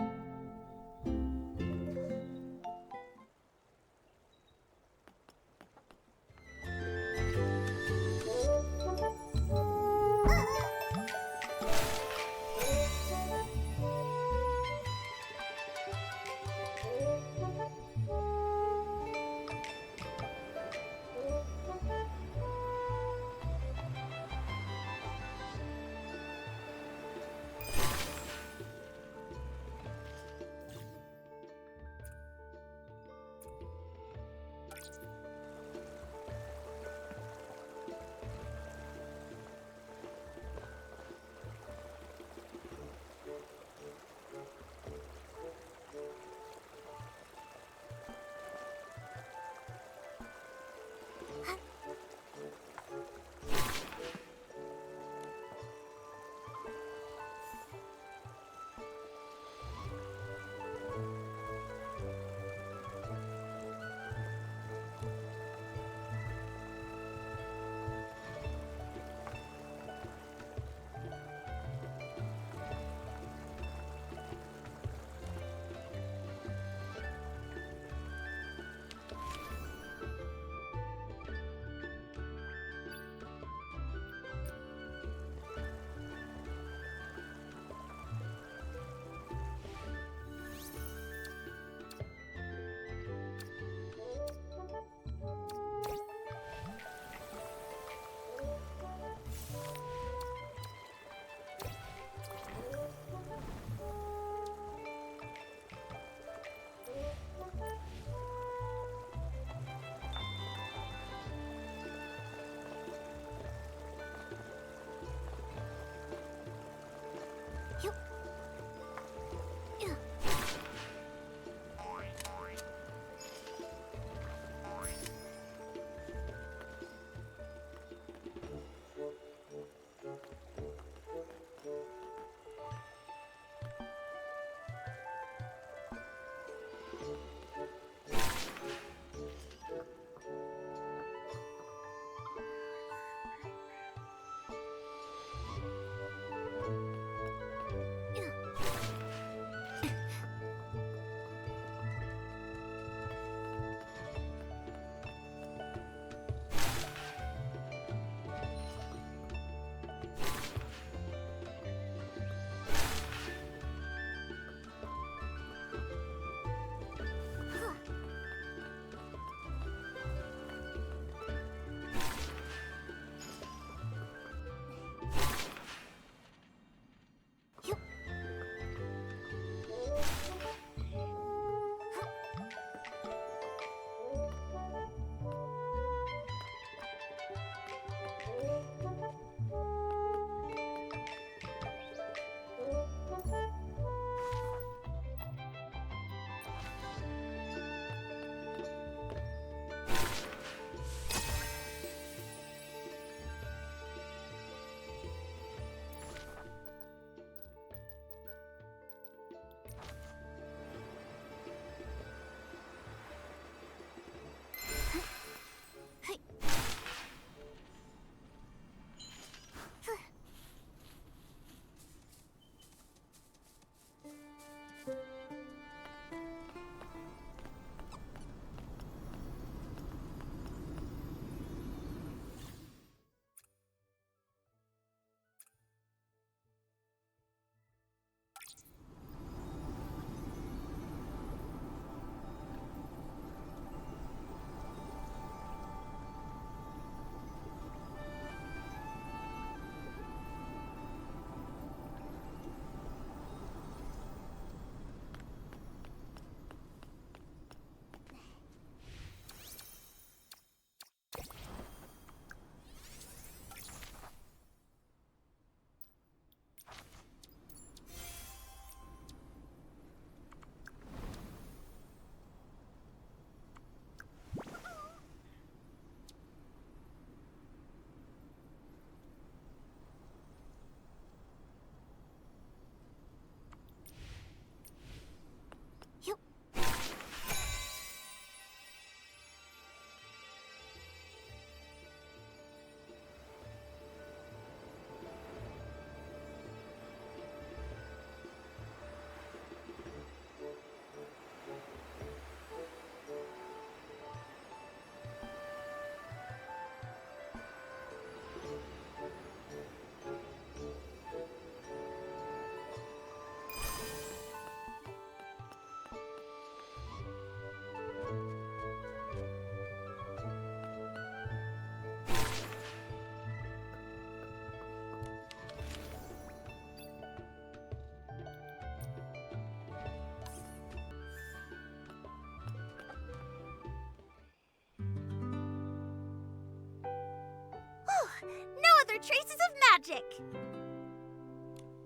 traces of magic.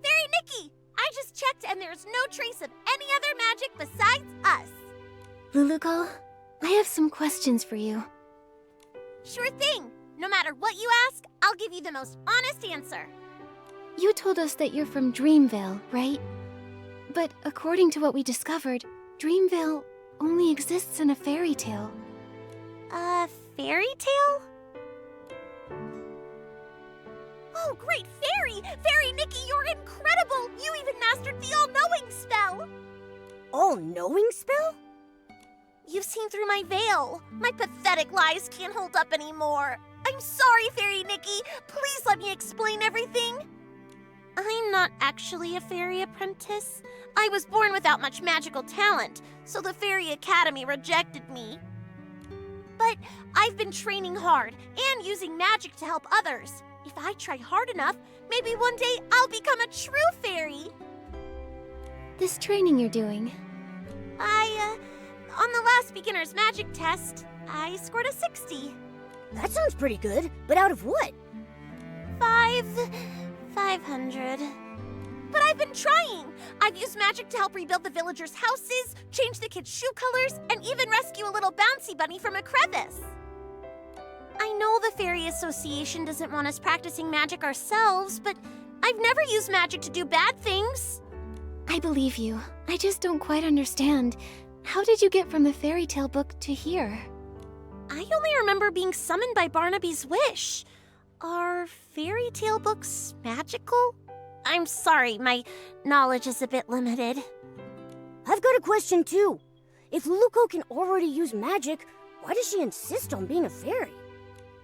Fairy Nikki, I just checked and there's no trace of any other magic besides us. Luluko, I have some questions for you. Sure thing. No matter what you ask, I'll give you the most honest answer. You told us that you're from Dreamvale, right? But according to what we discovered, Dreamvale only exists in a fairy tale. A fairy tale? Oh, great fairy! Fairy Nikki, you're incredible! You even mastered the all-knowing spell! All-knowing spell? You've seen through my veil. My pathetic lies can't hold up anymore. I'm sorry, Fairy Nikki. Please let me explain everything. I'm not actually a fairy apprentice. I was born without much magical talent, so the Fairy Academy rejected me. But I've been training hard and using magic to help others. If I try hard enough, maybe one day I'll become a true fairy. This training you're doing, On the last beginner's magic test, I scored a 60. That sounds pretty good, but out of what? 500. But I've been trying. I've used magic to help rebuild the villagers' houses, change the kids' shoe colors, and even rescue a little bouncy bunny from a crevice. I know the Fairy Association doesn't want us practicing magic ourselves, but I've never used magic to do bad things. I believe you. I just don't quite understand. How did you get from the fairy tale book to here? I only remember being summoned by Barnaby's wish. Are fairy tale books magical? I'm sorry, my knowledge is a bit limited. I've got a question too. If Luluko can already use magic, why does she insist on being a fairy?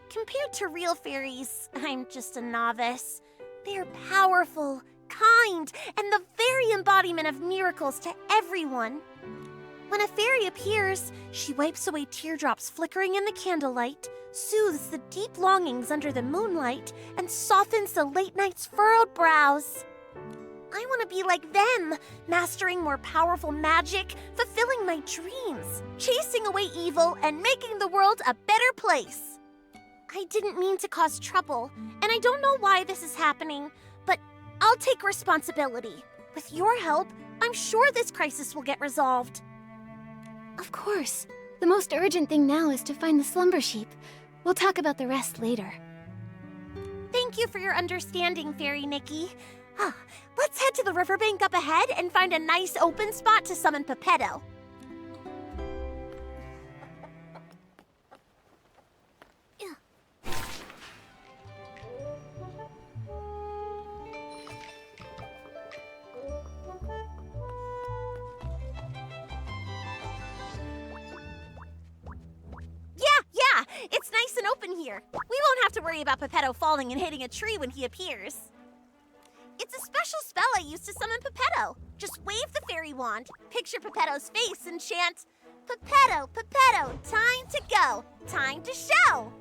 Compared to real fairies, I'm just a novice. They're powerful, kind, and the very embodiment of miracles to everyone. When a fairy appears, she wipes away teardrops flickering in the candlelight, soothes the deep longings under the moonlight, and softens the late night's furrowed brows. I want to be like them, mastering more powerful magic, fulfilling my dreams, chasing away evil, and making the world a better place. I didn't mean to cause trouble, and I don't know why this is happening, but I'll take responsibility. With your help, I'm sure this crisis will get resolved. Of course. The most urgent thing now is to find the slumber sheep. We'll talk about the rest later. Thank you for your understanding, Fairy Nikki. Let's head to the riverbank up ahead and find a nice open spot to summon Pepetto. Yeah, it's nice and open here. We won't have to worry about Pepetto falling and hitting a tree when he appears. It's a special spell I use to summon Pepetto. Just wave the fairy wand, picture Pepetto's face, and chant, Pepetto, Pepetto, time to go, time to show.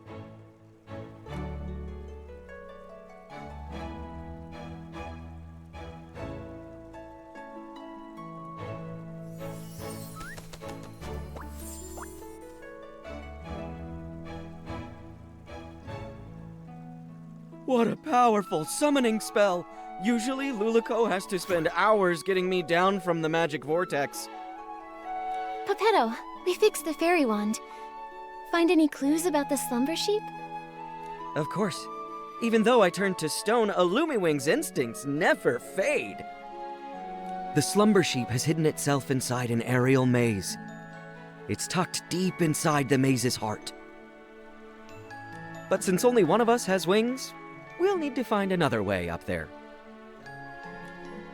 What a powerful summoning spell! Usually, Luluko has to spend hours getting me down from the magic vortex. Pepetto, we fixed the fairy wand. Find any clues about the slumber sheep? Of course. Even though I turned to stone, a Lumiwing's instincts never fade. The slumber sheep has hidden itself inside an aerial maze. It's tucked deep inside the maze's heart. But since only one of us has wings, we'll need to find another way up there.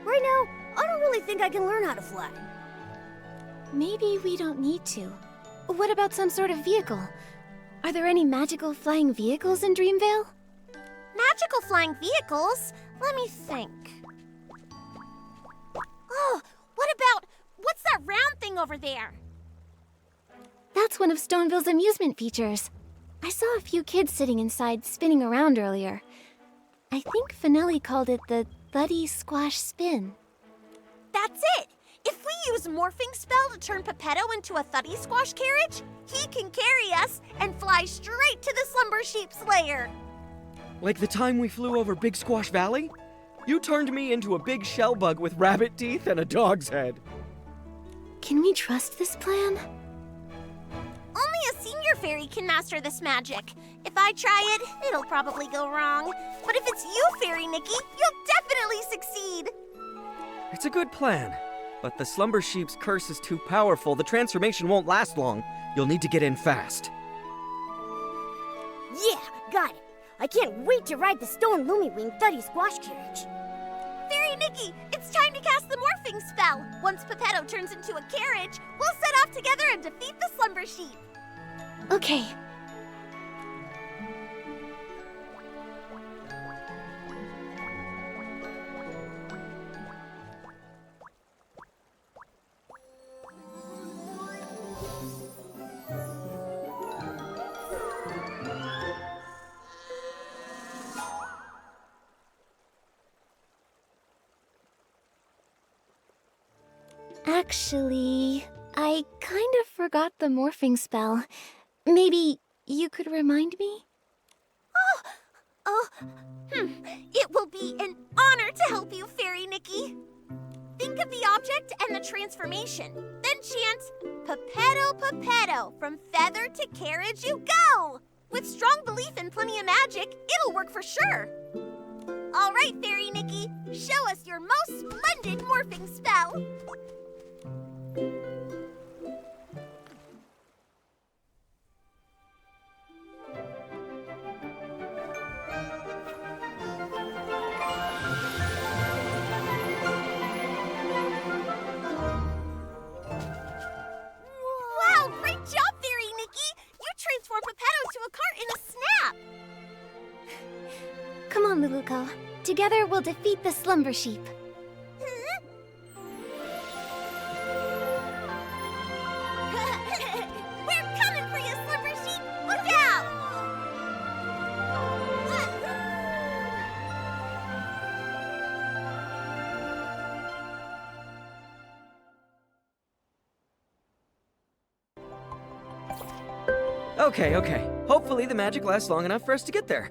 Right now, I don't really think I can learn how to fly. Maybe we don't need to. What about some sort of vehicle? Are there any magical flying vehicles in Dreamvale? Magical flying vehicles? Let me think. Oh, what's that round thing over there? That's one of Stoneville's amusement features. I saw a few kids sitting inside spinning around earlier. I think Finelli called it the Thuddy Squash Spin. That's it! If we use Morphing Spell to turn Pepetto into a Thuddy Squash carriage, he can carry us and fly straight to the Slumber Sheep's lair. Like the time we flew over Big Squash Valley? You turned me into a big shell bug with rabbit teeth and a dog's head. Can we trust this plan? Only a senior fairy can master this magic. If I try it, it'll probably go wrong. But if it's you, Fairy Nikki, you'll definitely succeed. It's a good plan, but the Slumber Sheep's curse is too powerful. The transformation won't last long. You'll need to get in fast. Yeah, got it. I can't wait to ride the stone Lumiwing Thuddy Squash carriage. Fairy Nikki, it's time to cast the morphing spell. Once Pepetto turns into a carriage, we'll set off together and defeat the Slumber Sheep. Okay. Actually, I kind of forgot the morphing spell. Maybe you could remind me? It will be an honor to help you, Fairy Nikki. Think of the object and the transformation. Then chant, Pepetto, Pepetto, from feather to carriage you go! With strong belief and plenty of magic, it'll work for sure. All right, Fairy Nikki, show us your most splendid morphing spell. Wow, great job, Fairy Nikki! You transformed Pepetto to a cart in a snap! Come on, Luluko. Together we'll defeat the Slumber Sheep. We're coming for you, Slumber Sheep! Look out! Okay. Hopefully the magic lasts long enough for us to get there.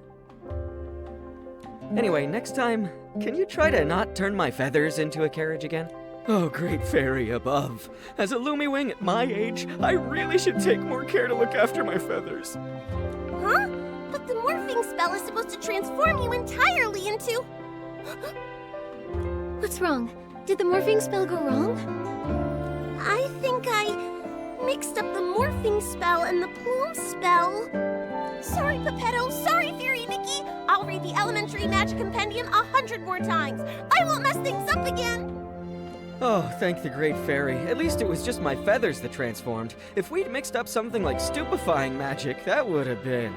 Anyway, next time, can you try to not turn my feathers into a carriage again? Oh, great fairy above. As a Lumiwing at my age, I really should take more care to look after my feathers. Huh? But the morphing spell is supposed to transform you entirely into... What's wrong? Did the morphing spell go wrong? I think I mixed up the morphing spell and the plume spell. Sorry, Pepetto. Sorry, Fairy Nikki. I'll read the Elementary Magic Compendium 100 more times. I won't mess things up again. Oh, thank the great fairy. At least it was just my feathers that transformed. If we'd mixed up something like stupefying magic, that would have been...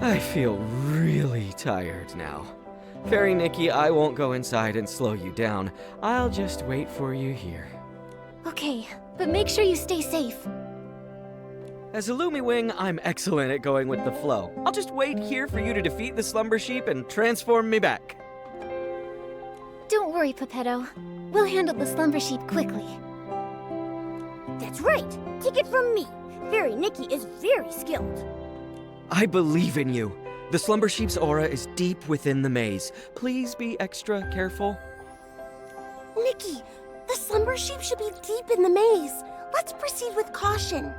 I feel really tired now. Fairy Nikki, I won't go inside and slow you down. I'll just wait for you here. Okay, but make sure you stay safe. As a Lumiwing, I'm excellent at going with the flow. I'll just wait here for you to defeat the Slumber Sheep and transform me back. Don't worry, Pepetto. We'll handle the Slumber Sheep quickly. That's right. Take it from me. Fairy Nikki is very skilled. I believe in you. The Slumber Sheep's aura is deep within the maze. Please be extra careful. Nikki, the Slumber Sheep should be deep in the maze. Let's proceed with caution.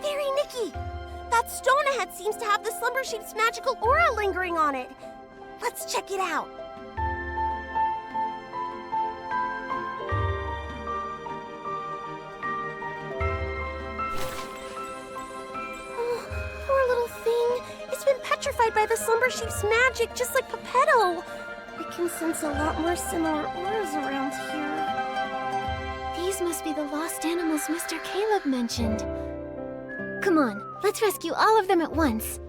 Fairy Nikki, that stone ahead seems to have the Slumber Sheep's magical aura lingering on it. Let's check it out. Poor little thing. It's been petrified by the Slumber Sheep's magic, just like Pepetto. I can sense a lot more similar auras around here. These must be the lost animals Mr. Caleb mentioned. Come on, let's rescue all of them at once.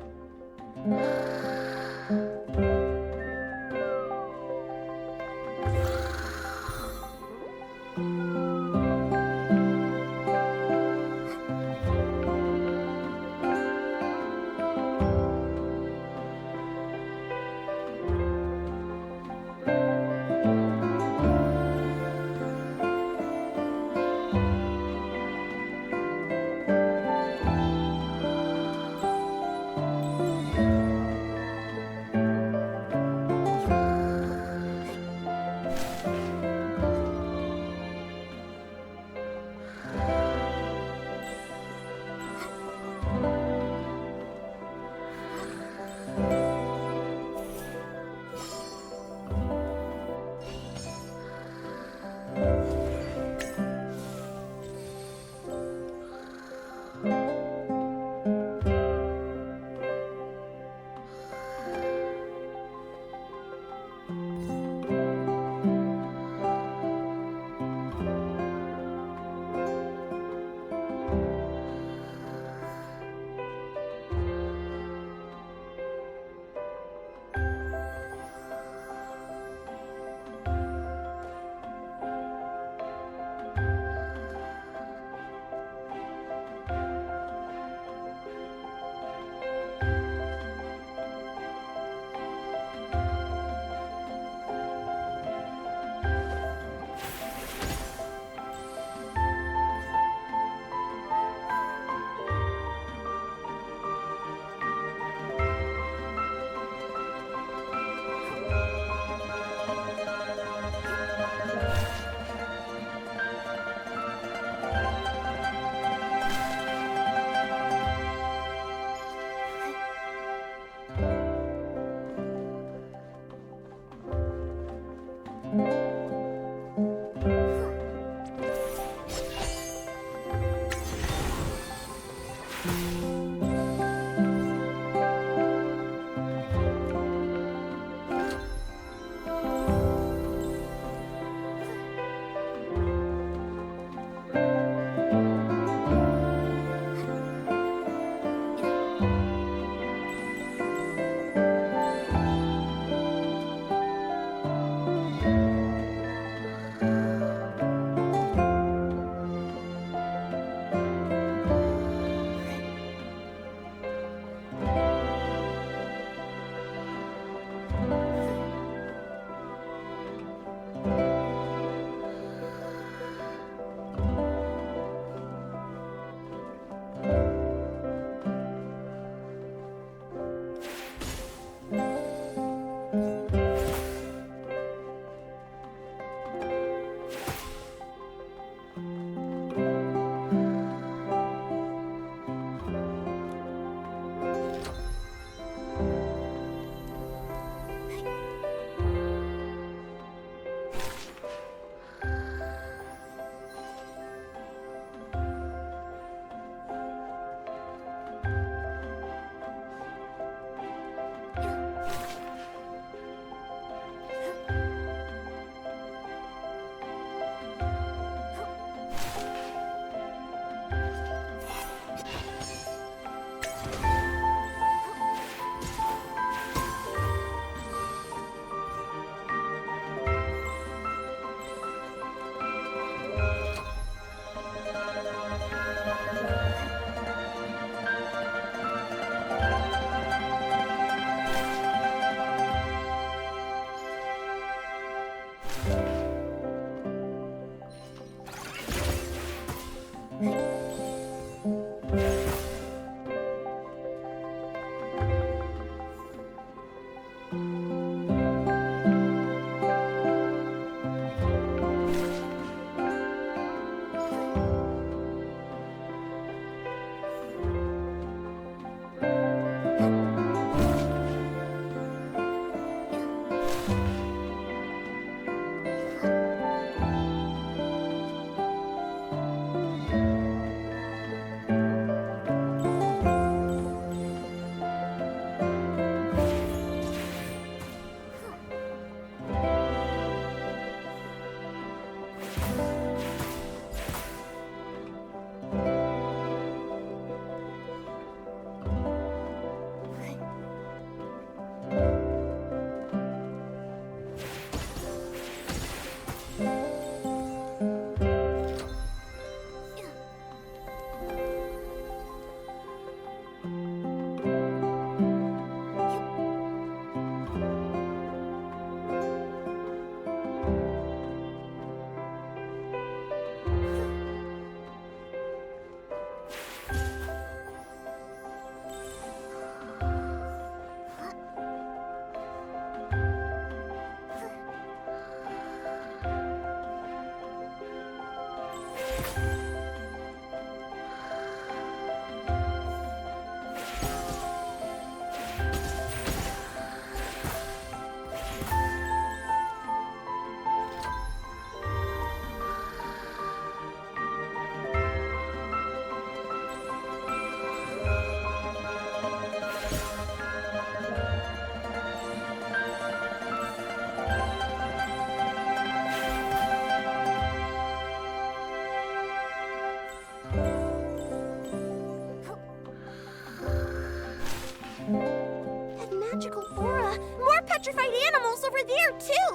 magical aura. More petrified animals over there, too.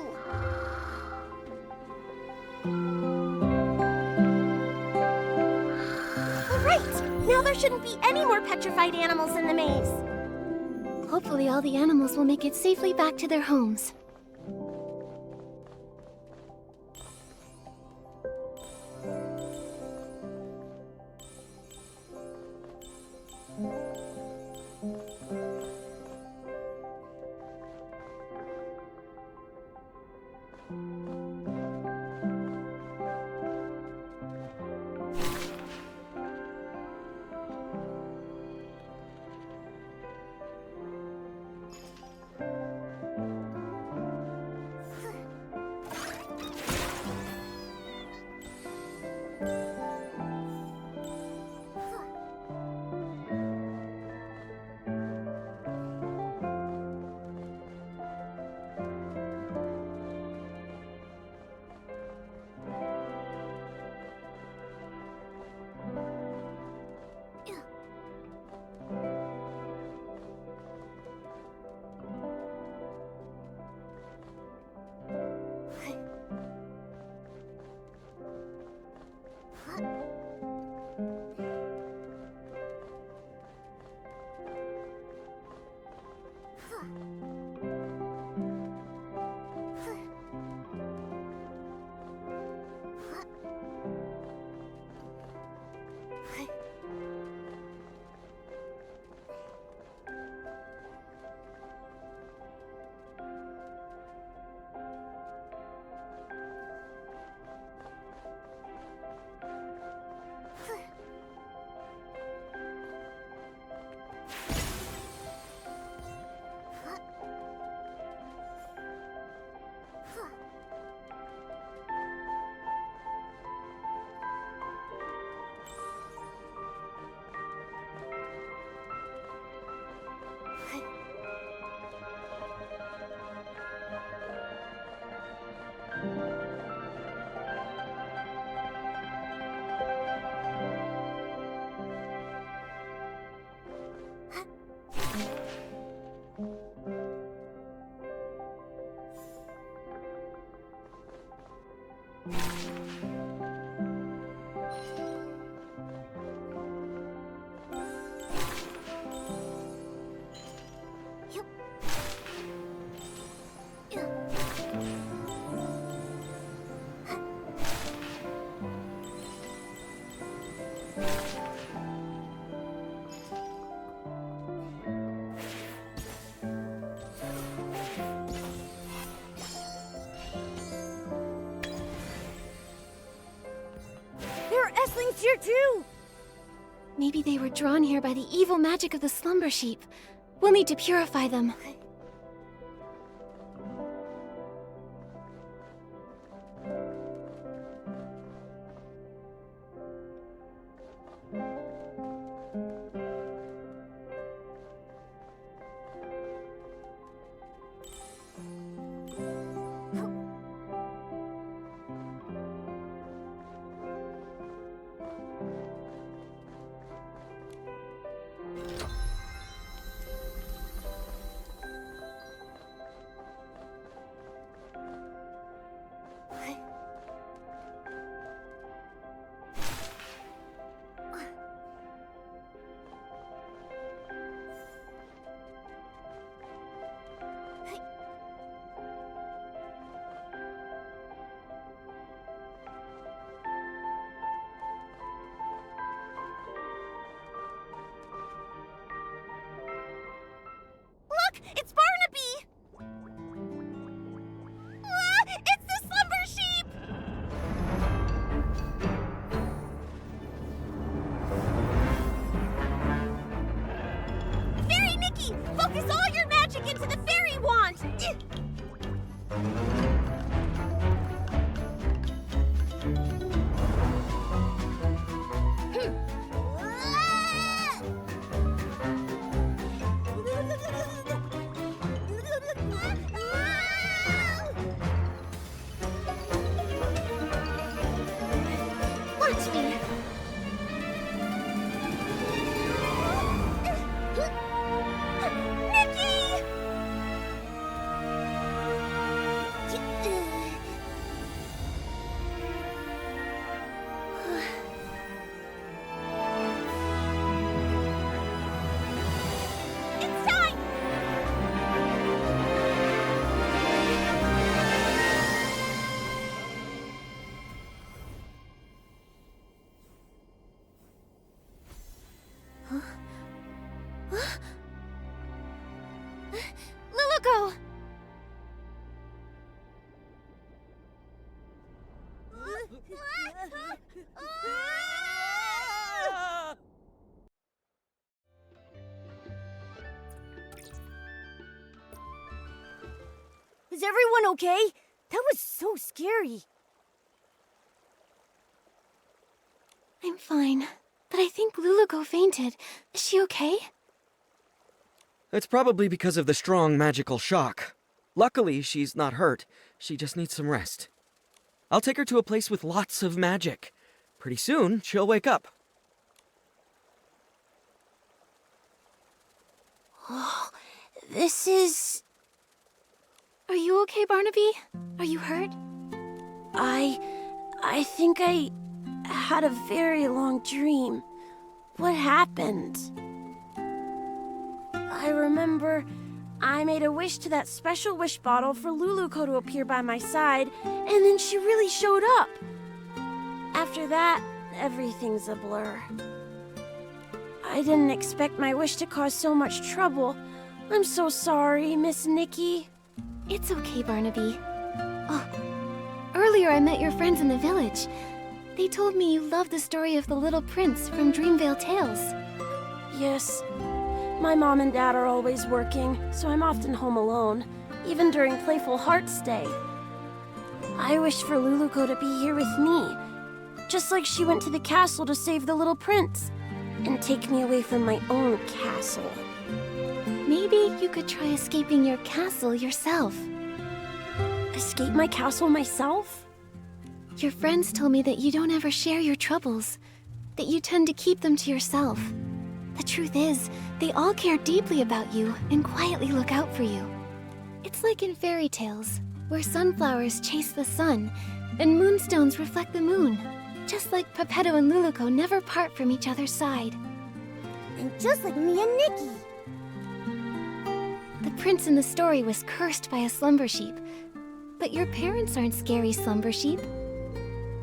All right, now there shouldn't be any more petrified animals in the maze. Hopefully all the animals will make it safely back to their homes. There are Esslings here too! Maybe they were drawn here by the evil magic of the slumber sheep. We'll need to purify them. It's Barnaby! Ah, it's the slumber sheep! Fairy Nikki, focus all your magic into the fairy wand! Watch me. Nikki! It's time! Luluko! Is everyone okay? That was so scary. I'm fine, but I think Luluko fainted. Is she okay? It's probably because of the strong magical shock. Luckily, she's not hurt. She just needs some rest. I'll take her to a place with lots of magic. Pretty soon, she'll wake up. Oh, this is... Are you okay, Barnaby? Are you hurt? I think I had a very long dream. What happened? I remember I made a wish to that special wish bottle for Luluko to appear by my side, and then she really showed up. After that, everything's a blur. I didn't expect my wish to cause so much trouble. I'm so sorry, Miss Nikki. It's okay, Barnaby. Oh, earlier I met your friends in the village. They told me you loved the story of the little prince from Dreamvale Tales. Yes. My mom and dad are always working, so I'm often home alone, even during Playful Hearts Day. I wish for Luluko to be here with me, just like she went to the castle to save the little prince, and take me away from my own castle. Maybe you could try escaping your castle yourself. Escape my castle myself? Your friends told me that you don't ever share your troubles, that you tend to keep them to yourself. The truth is, they all care deeply about you and quietly look out for you. It's like in fairy tales, where sunflowers chase the sun, and moonstones reflect the moon. Just like Peppetto and Luluco never part from each other's side. And just like me and Nikki. The prince in the story was cursed by a slumber sheep. But your parents aren't scary slumber sheep.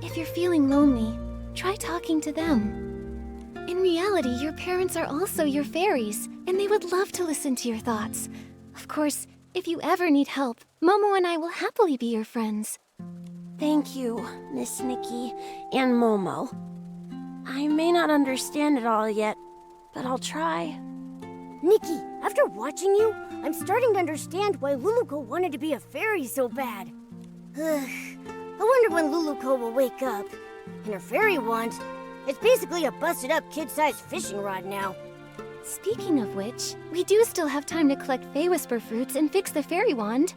If you're feeling lonely, try talking to them. In reality, your parents are also your fairies, and they would love to listen to your thoughts. Of course, if you ever need help, Momo and I will happily be your friends. Thank you, Miss Nikki and Momo. I may not understand it all yet, but I'll try. Nikki, after watching you, I'm starting to understand why Luluco wanted to be a fairy so bad. I wonder when Luluco will wake up. And her fairy wand, it's basically a busted-up kid-sized fishing rod now. Speaking of which, we do still have time to collect Fey Whisper fruits and fix the fairy wand.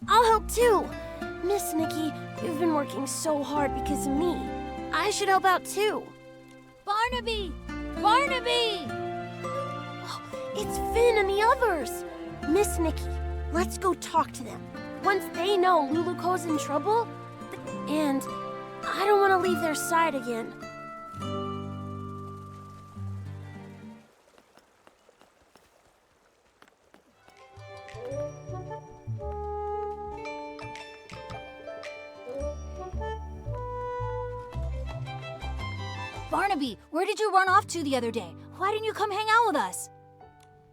I'll help too. Miss Nikki, you've been working so hard because of me. I should help out too. Barnaby! Barnaby! It's Finn and the others. Miss Nikki, let's go talk to them. Once they know Luluco's in trouble, and I don't want to leave their side again. Barnaby, where did you run off to the other day? Why didn't you come hang out with us?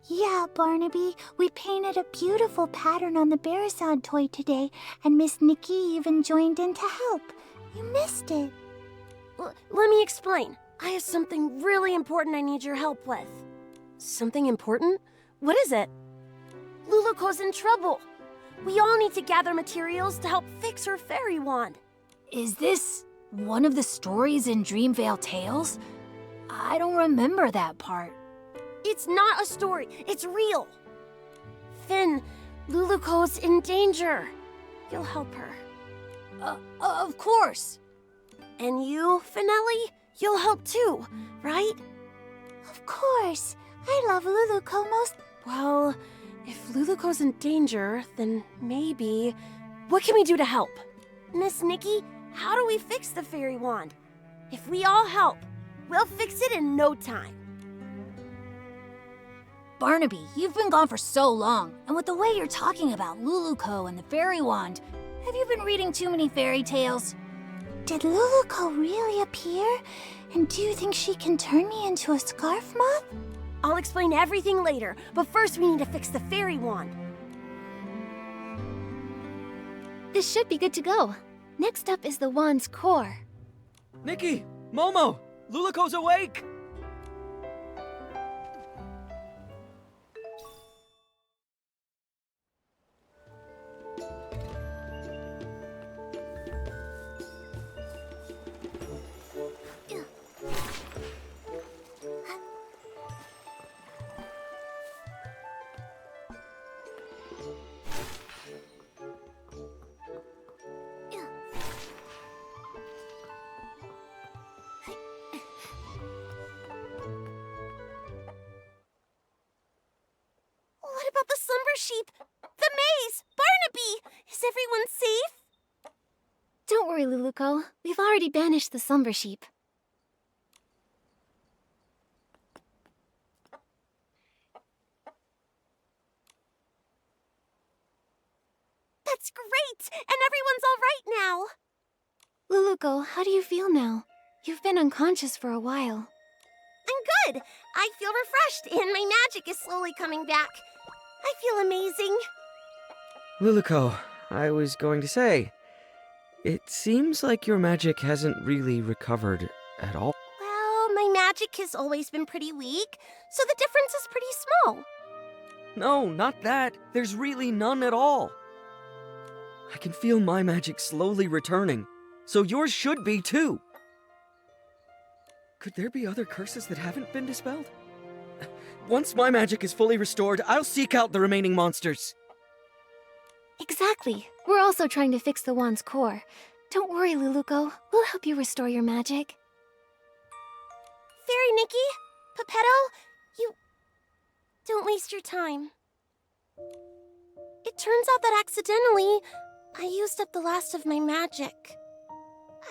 Yeah, Barnaby, we painted a beautiful pattern on the Bearasad toy today, and Miss Nikki even joined in to help. You missed it. Let me explain. I have something really important I need your help with. Something important? What is it? Luluco's in trouble. We all need to gather materials to help fix her fairy wand. Is this one of the stories in Dreamvale Tales? I don't remember that part. It's not a story. It's real. Finn, Luluco's in danger. You'll help her. Of course. And you, Finelli, you'll help too, right? Of course. I love Luluco most. Well, if Luluco's in danger, then maybe... What can we do to help? Miss Nikki, how do we fix the fairy wand? If we all help, we'll fix it in no time. Barnaby, you've been gone for so long, and with the way you're talking about Luluco and the fairy wand, have you been reading too many fairy tales? Did Luluco really appear? And do you think she can turn me into a scarf moth? I'll explain everything later, but first we need to fix the fairy wand. This should be good to go. Next up is the wand's core. Nikki! Momo! Luluco's awake! What about the slumber sheep? The maze! Barnaby! Is everyone safe? Don't worry, Luluco. We've already banished the slumber sheep. That's great! And everyone's all right now! Luluco, how do you feel now? You've been unconscious for a while. I'm good! I feel refreshed, and my magic is slowly coming back. I feel amazing. Luluco, I was going to say, it seems like your magic hasn't really recovered at all. Well, my magic has always been pretty weak, so the difference is pretty small. No, not that. There's really none at all. I can feel my magic slowly returning, so yours should be too. Could there be other curses that haven't been dispelled? Once my magic is fully restored, I'll seek out the remaining monsters. Exactly. We're also trying to fix the wand's core. Don't worry, Luluco. We'll help you restore your magic. Fairy Nikki, Peppetto, you... Don't waste your time. It turns out that accidentally, I used up the last of my magic.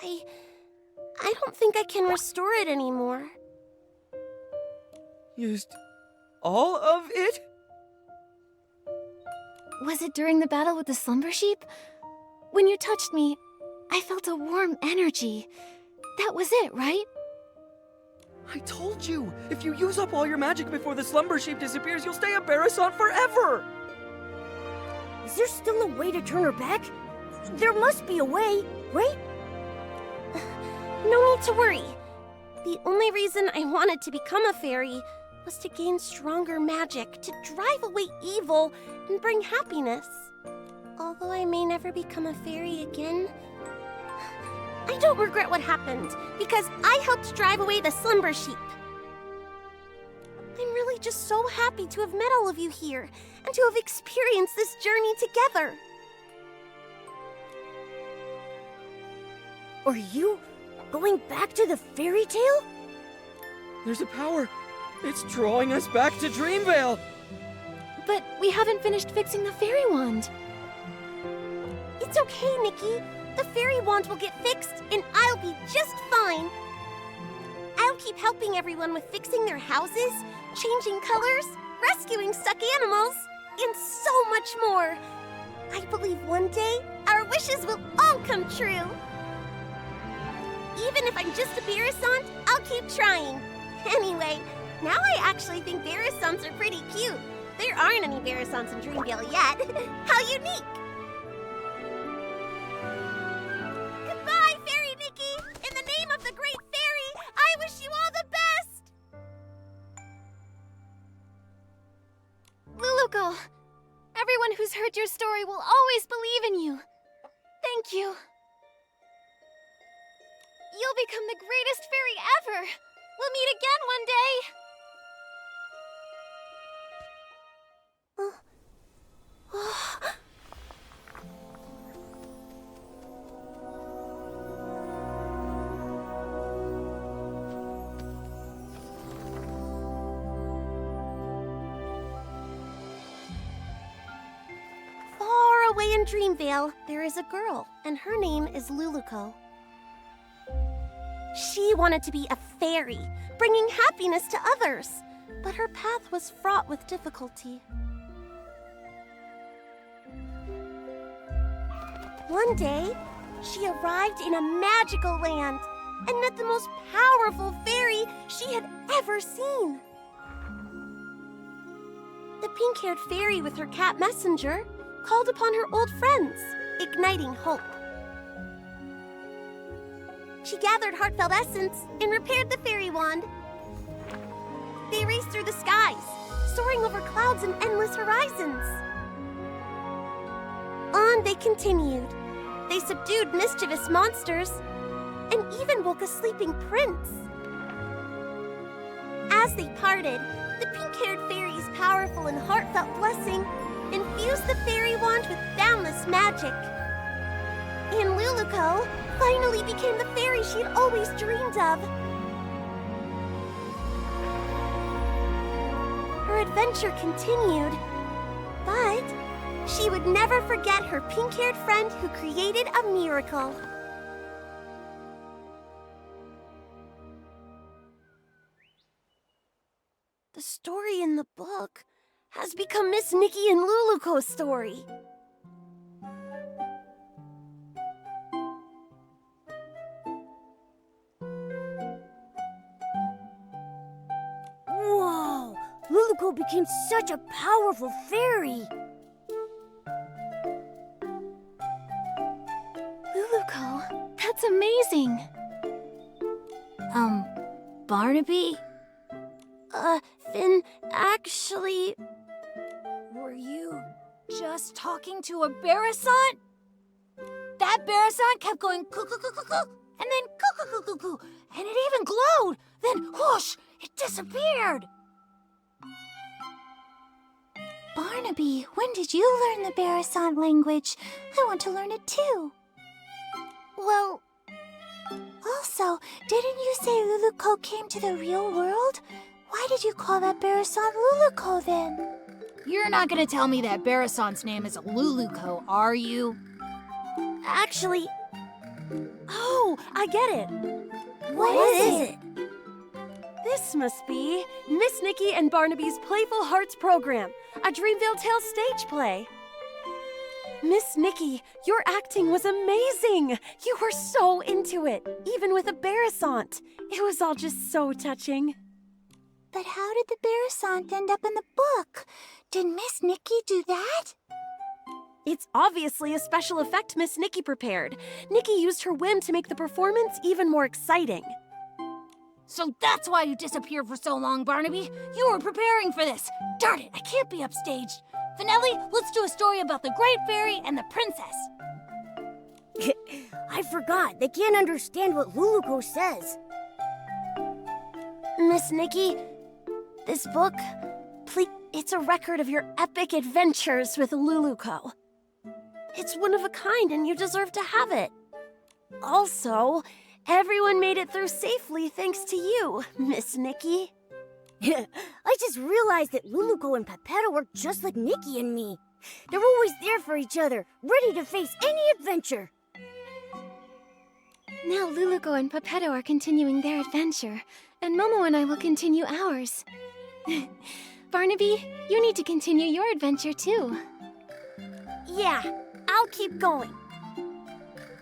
I don't think I can restore it anymore. Used all of it? Was it during the battle with the slumber sheep? When you touched me, I felt a warm energy. That was it, right? I told you! If you use up all your magic before the slumber sheep disappears, you'll stay a Barasant forever! Is there still a way to turn her back? There must be a way, right? No need to worry. The only reason I wanted to become a fairy was to gain stronger magic, to drive away evil and bring happiness. Although I may never become a fairy again, I don't regret what happened, because I helped drive away the slumber sheep. I'm really just so happy to have met all of you here, and to have experienced this journey together. Are you going back to the fairy tale? There's a power. It's drawing us back to Dreamvale. But we haven't finished fixing the fairy wand. It's okay, Nikki. The fairy wand will get fixed, and I'll be just fine. I'll keep helping everyone with fixing their houses, changing colors, rescuing stuck animals, and so much more. I believe one day our wishes will all come true. Even if I'm just a Barasant, I'll keep trying. Anyway, now I actually think Barasants are pretty cute. There aren't any Barasants in Dreamvale yet. How unique! Goodbye, Fairy Nikki! In the name of the Great Fairy, I wish you all the best! Luluko, everyone who's heard your story will always believe in you. Thank you. You'll become the greatest fairy ever. We'll meet again one day. Far away in Dreamvale, there is a girl, and her name is Luluko. She wanted to be a fairy, bringing happiness to others, but her path was fraught with difficulty. One day, she arrived in a magical land and met the most powerful fairy she had ever seen. The pink-haired fairy with her cat messenger called upon her old friends, igniting hope. She gathered heartfelt essence and repaired the fairy wand. They raced through the skies, soaring over clouds and endless horizons. On they continued. They subdued mischievous monsters and even woke a sleeping prince. As they parted, the pink-haired fairy's powerful and heartfelt blessing infused the fairy wand with boundless magic. And Luluko finally became the fairy she'd always dreamed of. Her adventure continued, but she would never forget her pink-haired friend who created a miracle. The story in the book has become Miss Nikki and Luluko's story. Whoa! Luluko became such a powerful fairy! Luluko, that's amazing. Barnaby? Finn, actually... Were you just talking to a Barasant? That Barasant kept going coo-coo-coo-coo-coo, and then coo-coo-coo-coo-coo, and it even glowed. Then whoosh, it disappeared. Barnaby, when did you learn the Barasant language? I want to learn it too. Well... Also, didn't you say Luluko came to the real world? Why did you call that Barasant Luluko then? You're not gonna tell me that Barasant's name is Luluko, are you? Actually, Oh, I get it. What is it? This must be Miss Nikki and Barnaby's Playful Hearts program, a Dreamville Tales stage play. Miss Nikki, your acting was amazing. You were so into it, even with embarrassant. It was all just so touching. But how did the Barrisant end up in the book? Did Miss Nikki do that? It's obviously a special effect Miss Nikki prepared. Nikki used her whim to make the performance even more exciting. So that's why you disappeared for so long, Barnaby. You were preparing for this. Darn it, I can't be upstaged. Finelli, let's do a story about the Great Fairy and the Princess. I forgot. They can't understand what Luluco says. Miss Nikki, this book, please, it's a record of your epic adventures with Luluco. It's one of a kind and you deserve to have it. Also, everyone made it through safely thanks to you, Miss Nikki. I just realized that Luluco and Pepetto are just like Nikki and me. They're always there for each other, ready to face any adventure. Now Luluco and Pepetto are continuing their adventure, and Momo and I will continue ours. Barnaby, you need to continue your adventure too. Yeah, I'll keep going.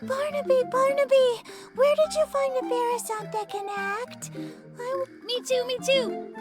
Barnaby, where did you find a Barrisant that can act? Me too.